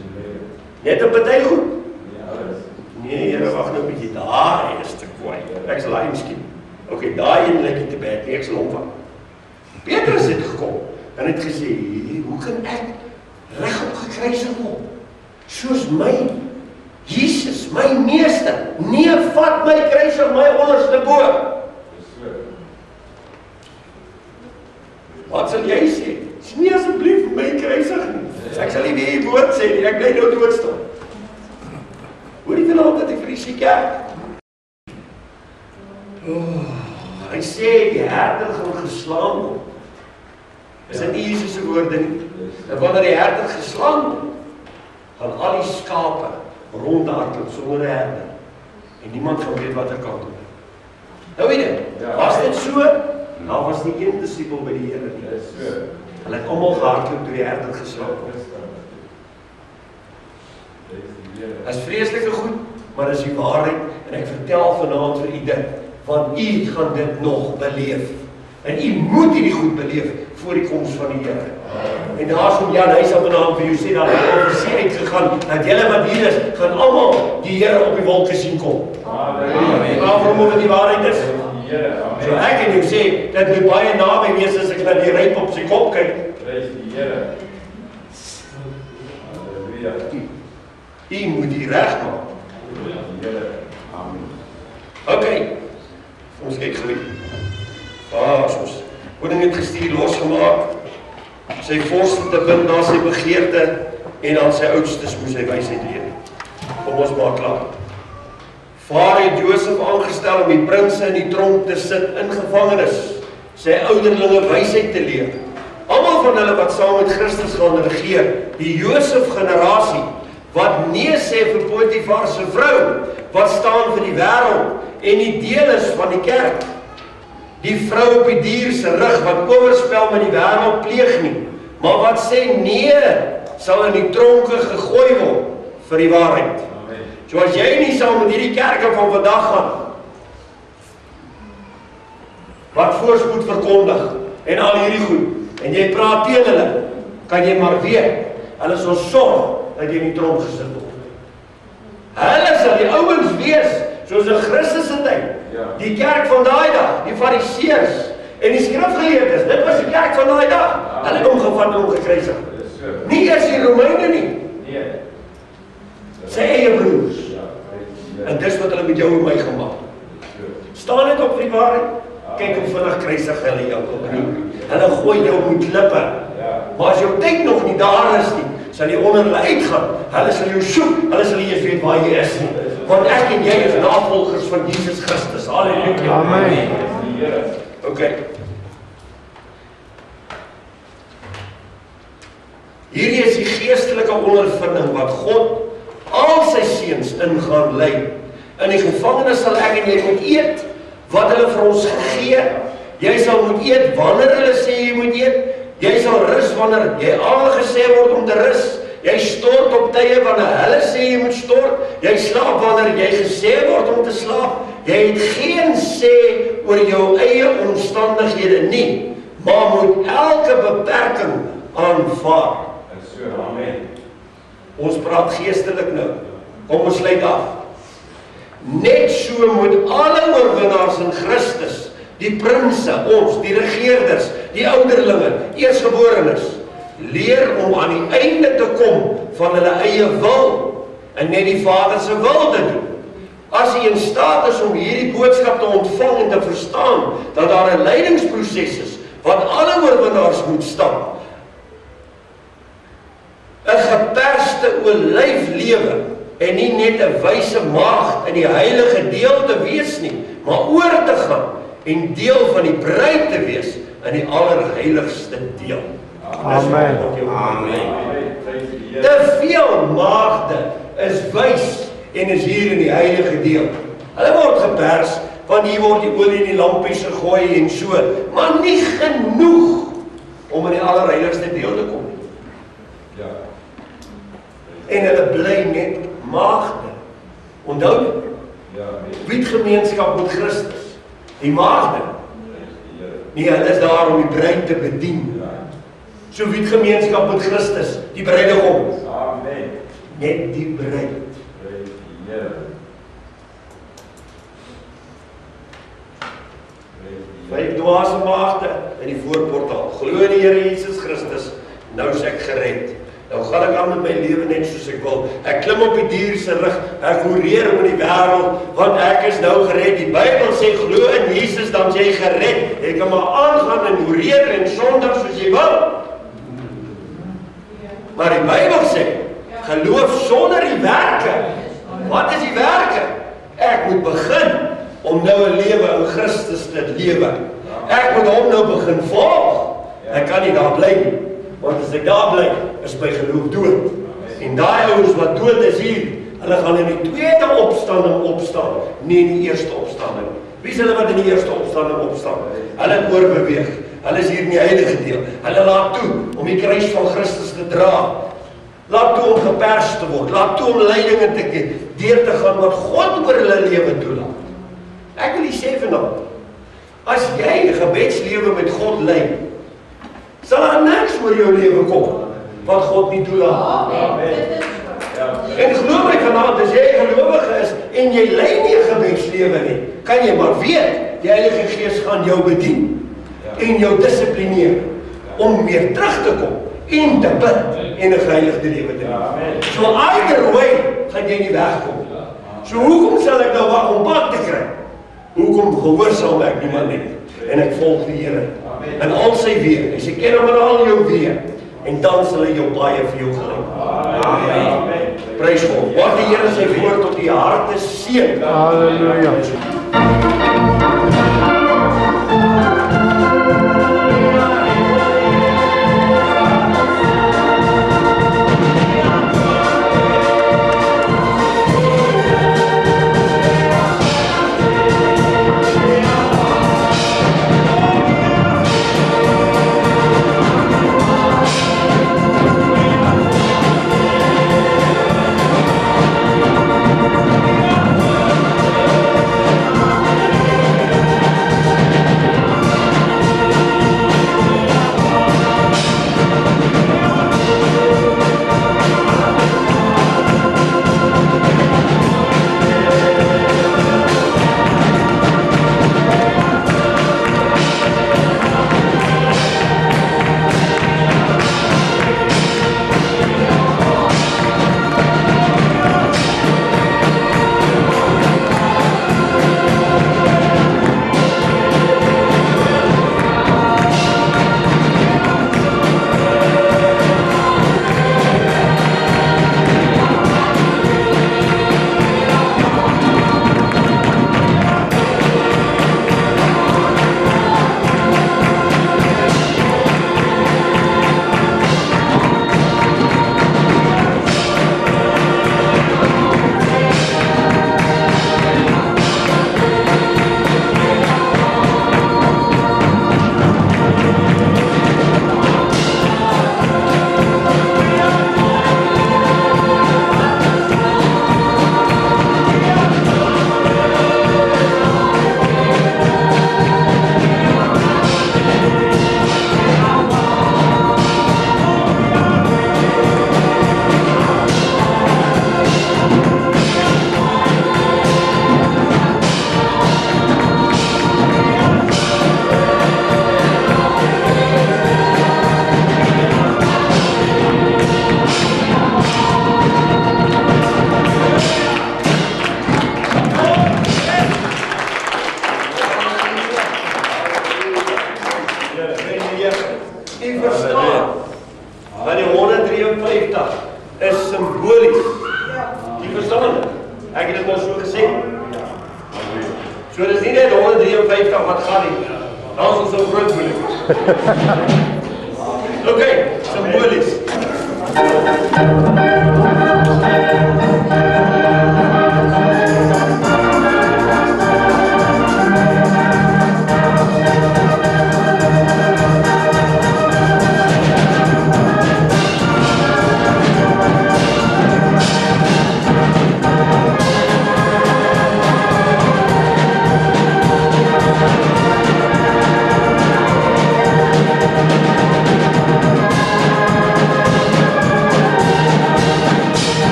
[SPEAKER 1] Net 'n party goed? Nee, Here, wag nou 'n bietjie. Daai is te kwaai. Ek sal hy miskien. Ok, daai een lyk nie te bad nie, ek sal hom vat. Petrus het gekom en het gesê, hoe kan ek regop gekruisig word? Soos my Jesus, my meester. Nee, vat my kruisig my onderste bo. Wat sal jy sê? Nee, asseblief my kruisig nie. Ek sal nie weer die woord sê nie, ek bly nou doodstil. Hoor die vanaand dat ek vir die siek kerk. Hy sê die herder gaan geslaan word. Is dit nie Jesus se woorde nie? En wanneer die herder geslaan word, gaan al die skape rondhardloop sonder 'n herder. En niemand gaan weet wat er kan doen. Nou weet jy, was dit so? Nou was nie een disipel by die Here nie. Hulle het almal gehardloop toe die herder geslaan word. Dit is vreeslike goed, maar dit is die waarheid. En ek vertel vanaand vir u dit, want u gaan dit nog beleef. En u moet hierdie goed beleef voor die koms van die Here. En daarom Jan, hy sal vanaand vir jou sê, dat die profesie uitgegaan, dat julle wat hier is, gaan almal die Here op die wolke sien kom. Amen. Waarom omdat die waarheid is? So ek en jou sê, dat moet baie naby wees as ek na die ryp op sy kop kyk.
[SPEAKER 2] Prys die Here. Halleluja.
[SPEAKER 1] U moet die reg maak. Ok, ons kyk geliefd. Ons koning het gestuur, losgemaak, sy vorste te bind na sy begeerte, en dan sy oudstes moes hy wysheid leer. Kom ons maak klaar. Vader het Josef aangestel om die prinse in die tronk te sit in gevangenis, sy ouderlinge wysheid te leer. Almal van hulle wat saam met Christus gaan regeer, die Josef generasie, wat nee sê vir Potifar se vrou, wat staan vir die wêreld en die deel is van die kerk. Die vrou op die dier se rug wat oorspel met die wêreld pleeg nie, maar wat sê nee, sal in die tronke gegooi word vir die waarheid. So as jy nie saam met hierdie kerke van vandag gaan, wat voorspoed verkondig en al hierdie goed, en jy praat teen hulle, kan jy maar weet, hulle sal sorg dat jy in die tronk gesit word. Hulle sal die ouens wees, soos in Christus se tyd. Die kerk van daai dag, die fariseërs en die skrifgeleerdes, dit was die kerk van daai dag. Hulle het hom gevat en hom gekruisig. Nie eers die Romeine nie. Sy eie broers. En dis wat hulle met jou en my gemaak. Staan net op die waarheid. Kyk hoe vinnig kruisig hulle jou opnieuw. Hulle gooi jou met klippe. Maar as jou tyd nog nie daar is nie, sal jy onder hulle uitgaan. Hulle sal jou soek. Hulle sal nie eens weet waar jy is nie. Want ek en jy is navolgers van Jesus Christus. Halleluja.
[SPEAKER 2] Amen.
[SPEAKER 1] Ok. Hierdie is die geestelike ondervinding wat God al sy seuns in gaan lei. In die gevangenis sal ek en jy moet eet wat hulle vir ons gegee. Jy sal moet eet wanneer hulle sê jy moet eet. Jy sal rus wanneer jy aangesê word om te rus. Jy stort op tye wanneer hulle sê jy moet stort. Jy slaap wanneer jy gesê word om te slaap. Jy het geen sê oor jou eie omstandighede nie, maar moet elke beperking aanvaar.
[SPEAKER 2] Amen.
[SPEAKER 1] Ons praat geestelik nou. Kom ons sluit af. Net so moet alle oorwinnaars in Christus, die prinse, ons, die regeerders, die ouderlinge, eersgeborenes, leer om aan die einde te kom van hulle eie wil en net die Vader se wil te doen. As jy in staat is om hierdie boodskap te ontvang en te verstaan dat daar 'n lydingsproses is wat alle oorwinnaars moet stap, 'n geperste olyflewe en nie net 'n wyse maagd in die heilige deel te wees nie, maar oor te gaan en deel van die bruid te wees in die allerheiligste deel.
[SPEAKER 3] Amen.
[SPEAKER 1] Te veel maagde is wys en is hier in die heilige deel. Hulle word gepers, want hier word die olie in die lampies gegooi en so, maar nie genoeg om in die allerheiligste deel te kom.
[SPEAKER 2] Ja.
[SPEAKER 1] En hulle bly net maagde. Onthou, wie het gemeenskap met Christus? Die maagde. Nee, hulle is daar om die bruid te bedien. So wie het gemeenskap met Christus? Die bruidegom.
[SPEAKER 2] Amen.
[SPEAKER 1] Net die bruid. Vyf dwaase maagde in die voorportaal. Glo in die Here Jesus Christus, nou is ek gered. Nou gaan ek aan met my lewe net soos ek wil. Ek klim op die dier se rug, ek hoereer oor die wêreld, want ek is nou gered. Die Bybel sê glo in Jesus dan jy gered. Jy kan maar aangaan en hoereer en sondig soos jy wil. Maar die Bybel sê, geloof sonder die werke. Wat is die werke? Ek moet begin om nou 'n lewe in Christus te lewe. Ek moet hom nou begin volg. Ek kan nie daar bly nie. Want as ek daar bly, is my geloof dood. En daai ouens wat dood is hier, hulle gaan in die tweede opstanding opstaan, nie in die eerste opstanding. Wie is hulle wat in die eerste opstanding opstaan? Hulle het oorbeweeg. Hulle is hier in die heilige deel. Hulle laat toe om die kruis van Christus te dra. Laat toe om gepers te word. Laat toe om lydinge deur te gaan wat God oor hulle lewe toelaat. Ek wil sê vanaand, as jy 'n gebedslewe met God lei, sal daar niks oor jou lewe kom wat God nie toelaat.
[SPEAKER 2] Amen.
[SPEAKER 1] En glo my vanaand, as jy 'n gelowige is en jy lei nie 'n gebedslewe nie, kan jy maar weet, die Heilige Gees gaan jou bedien en jou dissiplineer om weer terug te kom en te bid en 'n geheiligde lewe te leef. So either way gaan jy nie wegkom. So hoekom sal ek nou wag om pad te kry? Hoekom gehoorsaam ek nie maar net en ek volg die Here en al sy weë. Hy sê ken hom in al jou weë en dan sal hy jou baie vir jou gelyk. Amen. Prys God. Wat die Here sy woord op die harte seën.
[SPEAKER 3] Halleluja.
[SPEAKER 1] ons so groot moeilik is. Okay, symbolies.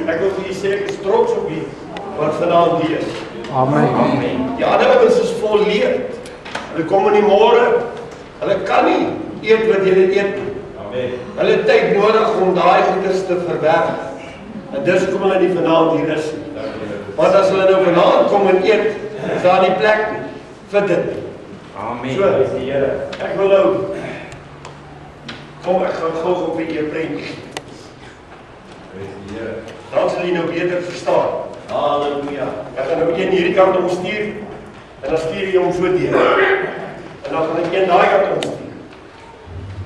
[SPEAKER 1] Ek wil vir julle sê, ek is trots op julle wat vanaand hier is.
[SPEAKER 3] Amen.
[SPEAKER 1] Die ander ouens is volleerd. Hulle kom in die môre, hulle kan nie eet wat julle eet nie.
[SPEAKER 2] Amen.
[SPEAKER 1] Hulle het tyd nodig om daai goeders te verwerk. En dis hoekom hulle nie vanaand hier is nie. Want as hulle nou vanaand kom en eet, is daar nie plek vir dit.
[SPEAKER 2] Amen.
[SPEAKER 1] So, is die Here. Ek wil nou kom ek gaan gou op 'n prentjie. Dan sal jy nou beter verstaan. Halleluja. Ek gaan nou een hierdie kant omstuur en dan stuur jy hom so deur. En dan gaan ek een daai kant omstuur.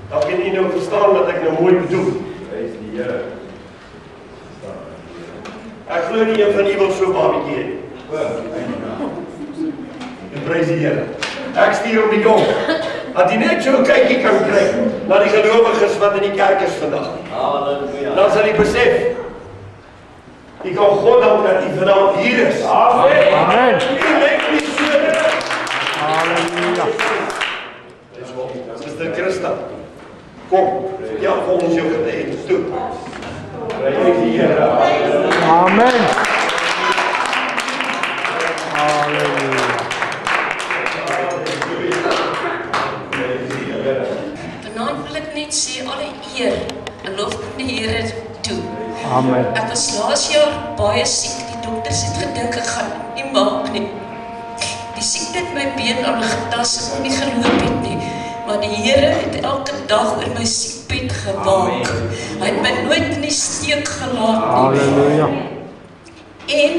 [SPEAKER 1] Dan kan jy nou verstaan wat ek nou mooi bedoel.
[SPEAKER 2] Prys die Here.
[SPEAKER 1] Ek glo nie een van u wil so babietjie hê. Prys die Here. Ek stuur hom die jong. Dat hy net so 'n kykie kan kry na die gelowiges wat in die kerk is vandag. Halleluja. Dan sal hy besef ek kan God dank dat hy vanaand hier is. Amen.
[SPEAKER 3] Amen.
[SPEAKER 1] Halleluja. Sister Christa, kom. Ja, volgens jou gebed. Toe. Prys die Here.
[SPEAKER 3] Amen. Halleluja.
[SPEAKER 4] Vanaand wil ek net sê alle eer en lof aan die Here toe.
[SPEAKER 3] Amen.
[SPEAKER 4] Ek was laas jaar baie siek. Die dokters het gedink ek gaan nie maak nie. Die siekte het my been al getas en ek nie geloop het nie. Maar die Here het elke dag oor my siekbed gewaak. Hy het my nooit in die steek gelaat nie.
[SPEAKER 3] Halleluja.
[SPEAKER 4] En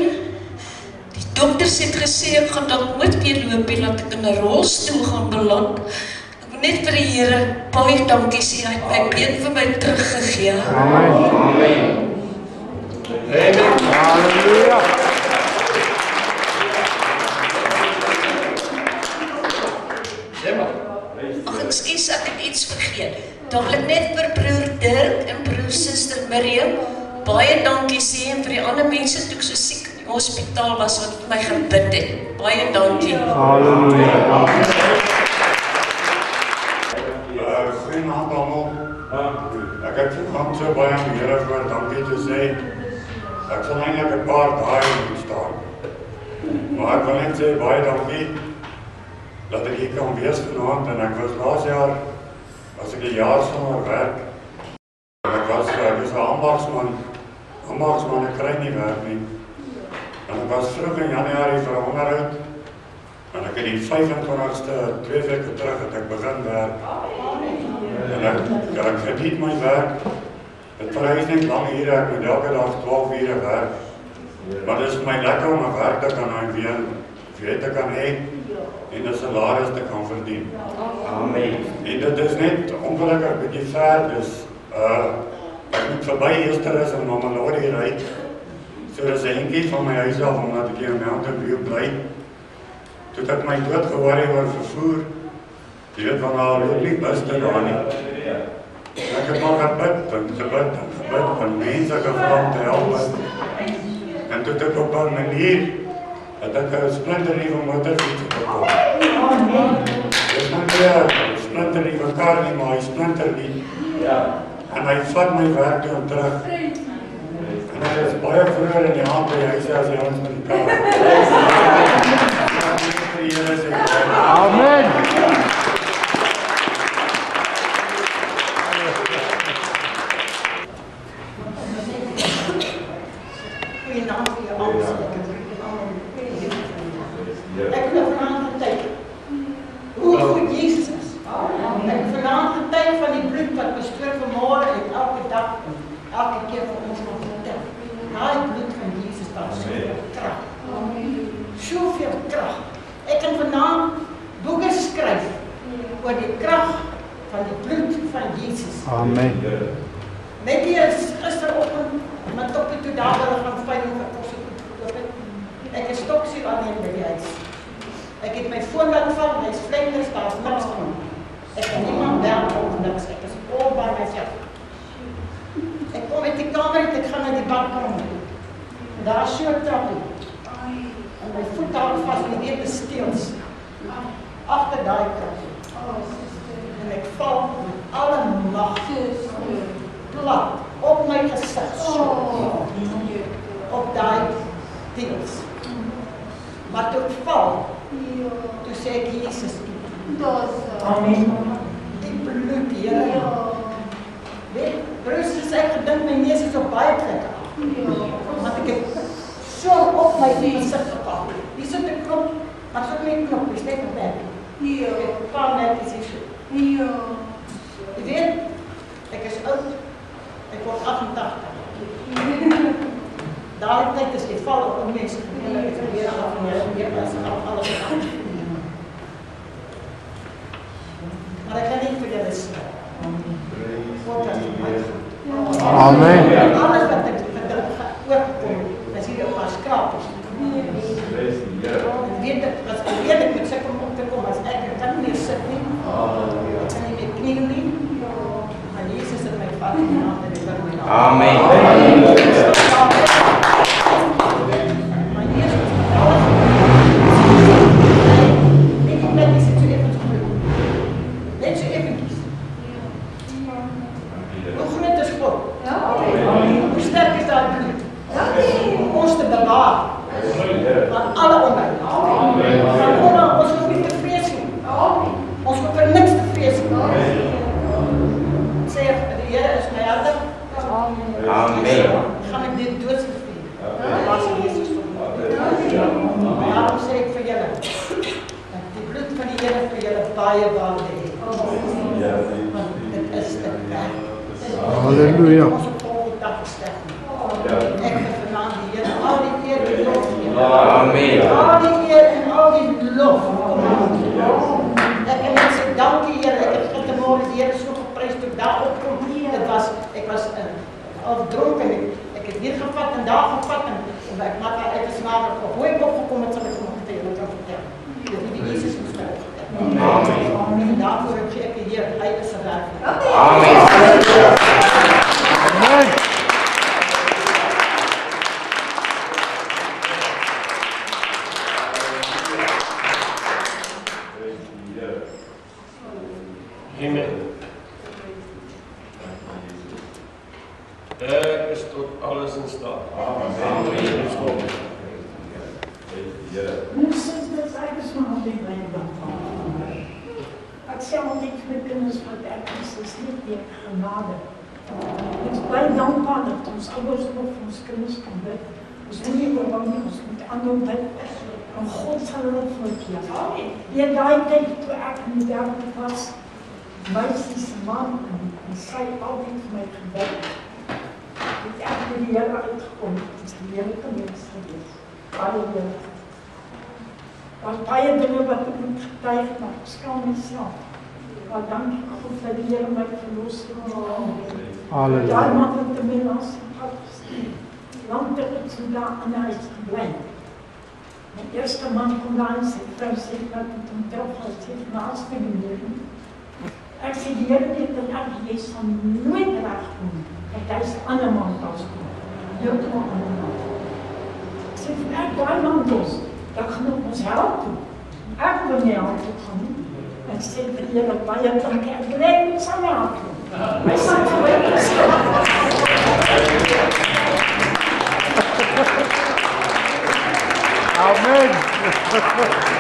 [SPEAKER 4] die dokters het gesê ek gaan dalk nooit weer loop en dat ek in 'n rolstoel gaan beland. Ek wil net vir die Here baie dankie sê, hy het my been vir my teruggegee.
[SPEAKER 3] Amen. Halleluja.
[SPEAKER 4] Ag, ekskuus, ek het iets vergeet. Dan wil ek net vir broer Dirk en broer suster Miriam baie dankie sê en vir die ander mense toe ek so siek in die hospitaal was wat vir my gebid het. Baie dankie.
[SPEAKER 3] Halleluja.
[SPEAKER 5] Goeienaand almal. Ek het vanaand so baie aan die Here voor dankie te sê. Ek sal eintlik 'n paar dae moet staan. Maar ek wil net sê baie dankie dat ek hier kan wees vanaand en ek was laas jaar as ek 'n jaar sonder werk. En ek was 'n ambagsman. Ambagsman, ek kry nie werk nie. En ek was vroeg in Januarie vir 'n onderhoud. En ek het die 25ste 2 weke terug het ek begin werk. En ek geniet my werk. Het vereis net lang ure, ek moet elke dag 12 ure werk. Maar dit is my lekker om 'n werk te kan hê, weet te kan hê en 'n salaris te kan verdien.
[SPEAKER 2] Amen.
[SPEAKER 5] En dit is net ongelukkig 'n bietjie ver, dus ek moet verby Eersteres en Mamelodi ry. So dis 'n entjie van my huis af, omdat ek hier in Mountain View bly. Toe het ek my dood gewaarig oor vervoer. Jy weet van haar loop nie bus te daar nie. Ek het maar gebid en mense gevra om te help. En toe het ek op 'n manier dat ek 'n splinternuwe motorfiets gekoop. Dis nou nie 'n splinternuwe kar nie, maar 'n splinternuwe. En hy vat my werk toe en terug. En hy is baie vroeër in die aand by hy sê as hy ons met die kar.
[SPEAKER 3] Amen.
[SPEAKER 6] Ek wil vanaand getuig hoe goed Jesus is. Ek wil vanaand getuig van die bloed wat pastoor vanmôre en elke dag, elke keer vir ons gaan vertel. Daai bloed van Jesus het soveel krag. Soveel krag. Ek kan vanaand boeke skryf oor die krag van die bloed van Jesus.
[SPEAKER 3] Amen.
[SPEAKER 6] Net hier gisteroggend met op toe daar hulle gaan veilig vir kos koop het. Ek is stoksiel alleen by die huis. Ek het my foon laat val, hy's vlinders, daar's niks van. Ek kan niemand bel of niks. Ek is all by myself. Ek kom uit die kamer en ek gaan na die badkamer toe. Daar is so 'n trappie. En my voet hou vas en die steels. Agter daai trappie. En ek val met alle mag plat op my gesig. Op daai steels. Maar toe ek val, toe sê ek Jesus toe. Amen. Die bloed, Here. Weet, Bruce sê ek gedink my neus is op baie plekke af. Want ek het so op my gesig geval. Hier sit 'n knop, maar so nie 'n knop, dis net 'n werk. Ek val net is so. Jy weet, ek is oud. Ek word 88. Daai tyd is die val op mense. En ek het weer af en weer as alles aan. Maar ek kan nie vir julle sê.
[SPEAKER 3] Amen.
[SPEAKER 6] Alles wat ek oorgekom is hier op haar skrapers. Weet ek, as ek weet ek moet sukkel om op te kom, as ek kan nie meer sit nie. Ek kan nie meer kniel nie. Maar Jesus het my vat in die hand en hy wil my naam.
[SPEAKER 2] Amen.
[SPEAKER 6] Maar Jesus het alles net op net is het so even gelukt. Net so eventjes. Hoe groot is God? Hoe sterk is daar bloed? Om ons te bewaar. Van alle onheil. Ons hoef nie te vrees nie. Ons hoef vir niks te vrees nie. Sê, die Here is my herder.
[SPEAKER 2] Amen.
[SPEAKER 6] Gaan ek dit doodsgevier. Was Jesus vir my. Daarom sê ek vir julle, dat die bloed van die Here vir julle baie waarde het. Want dit is dit werk.
[SPEAKER 3] Halleluja.
[SPEAKER 6] Ons op volgende dag gesterf nie. Ek het vanaand die Here al die eer en lof gee.
[SPEAKER 2] Amen.
[SPEAKER 6] Al die eer en al die lof. Ek kan net sê dankie Here. Ek het gistermôre die Here so geprys toe ek daar opkom. Ek was al dronken. Ek het hier gevat en daar gevat en ek maak uit die snavel op. Hoe ek opgekom het, sal ek nog vir julle kan vertel. Dit is die Jesus moes my opgetel.
[SPEAKER 2] Amen.
[SPEAKER 6] En daarvoor gee ek die Heer, hy is 'n werk.
[SPEAKER 2] Amen.
[SPEAKER 3] Amen.
[SPEAKER 1] Amen. Ek is tot alles in staat. Amen.
[SPEAKER 7] Ek sê altyd vir kinders wat ek is net weer genade. Ek is baie dankbaar dat ons ouers op ons kinders kan bid. Ons moet nie oorwou nie, ons moet aanhou bid. En God sal hulle voorkeer. In daai tyd toe ek in die wêreld was, meisies, man, en sy altyd vir my gebid. Het ek met die Here uitgekom, het is die heerlijke mens gewees. Baie Here. Was baie dinge wat ek moet getuig, maar ek skaam myself. Maar dankie God dat die Here my verlos het.
[SPEAKER 3] Halleluja.
[SPEAKER 7] Daar mag ek te min as God gestuur. Lang ter ek so daar in die huis gebleid. My eerste man kom daar en sy vrou sê dat het om terugval sê naast my leven. Ek sê die Here weet dat ek jy sal nooit regkom. Dat hy is 'n ander man as kom. Heeltemal 'n ander man. Ek sê vir ek daai man los. Dat gaan ons help toe. Ek wil nie help toe gaan nie. Ek sê vir die Here baie dankie. Ek wil net met saam help toe. Hy sê vir my
[SPEAKER 3] Amen.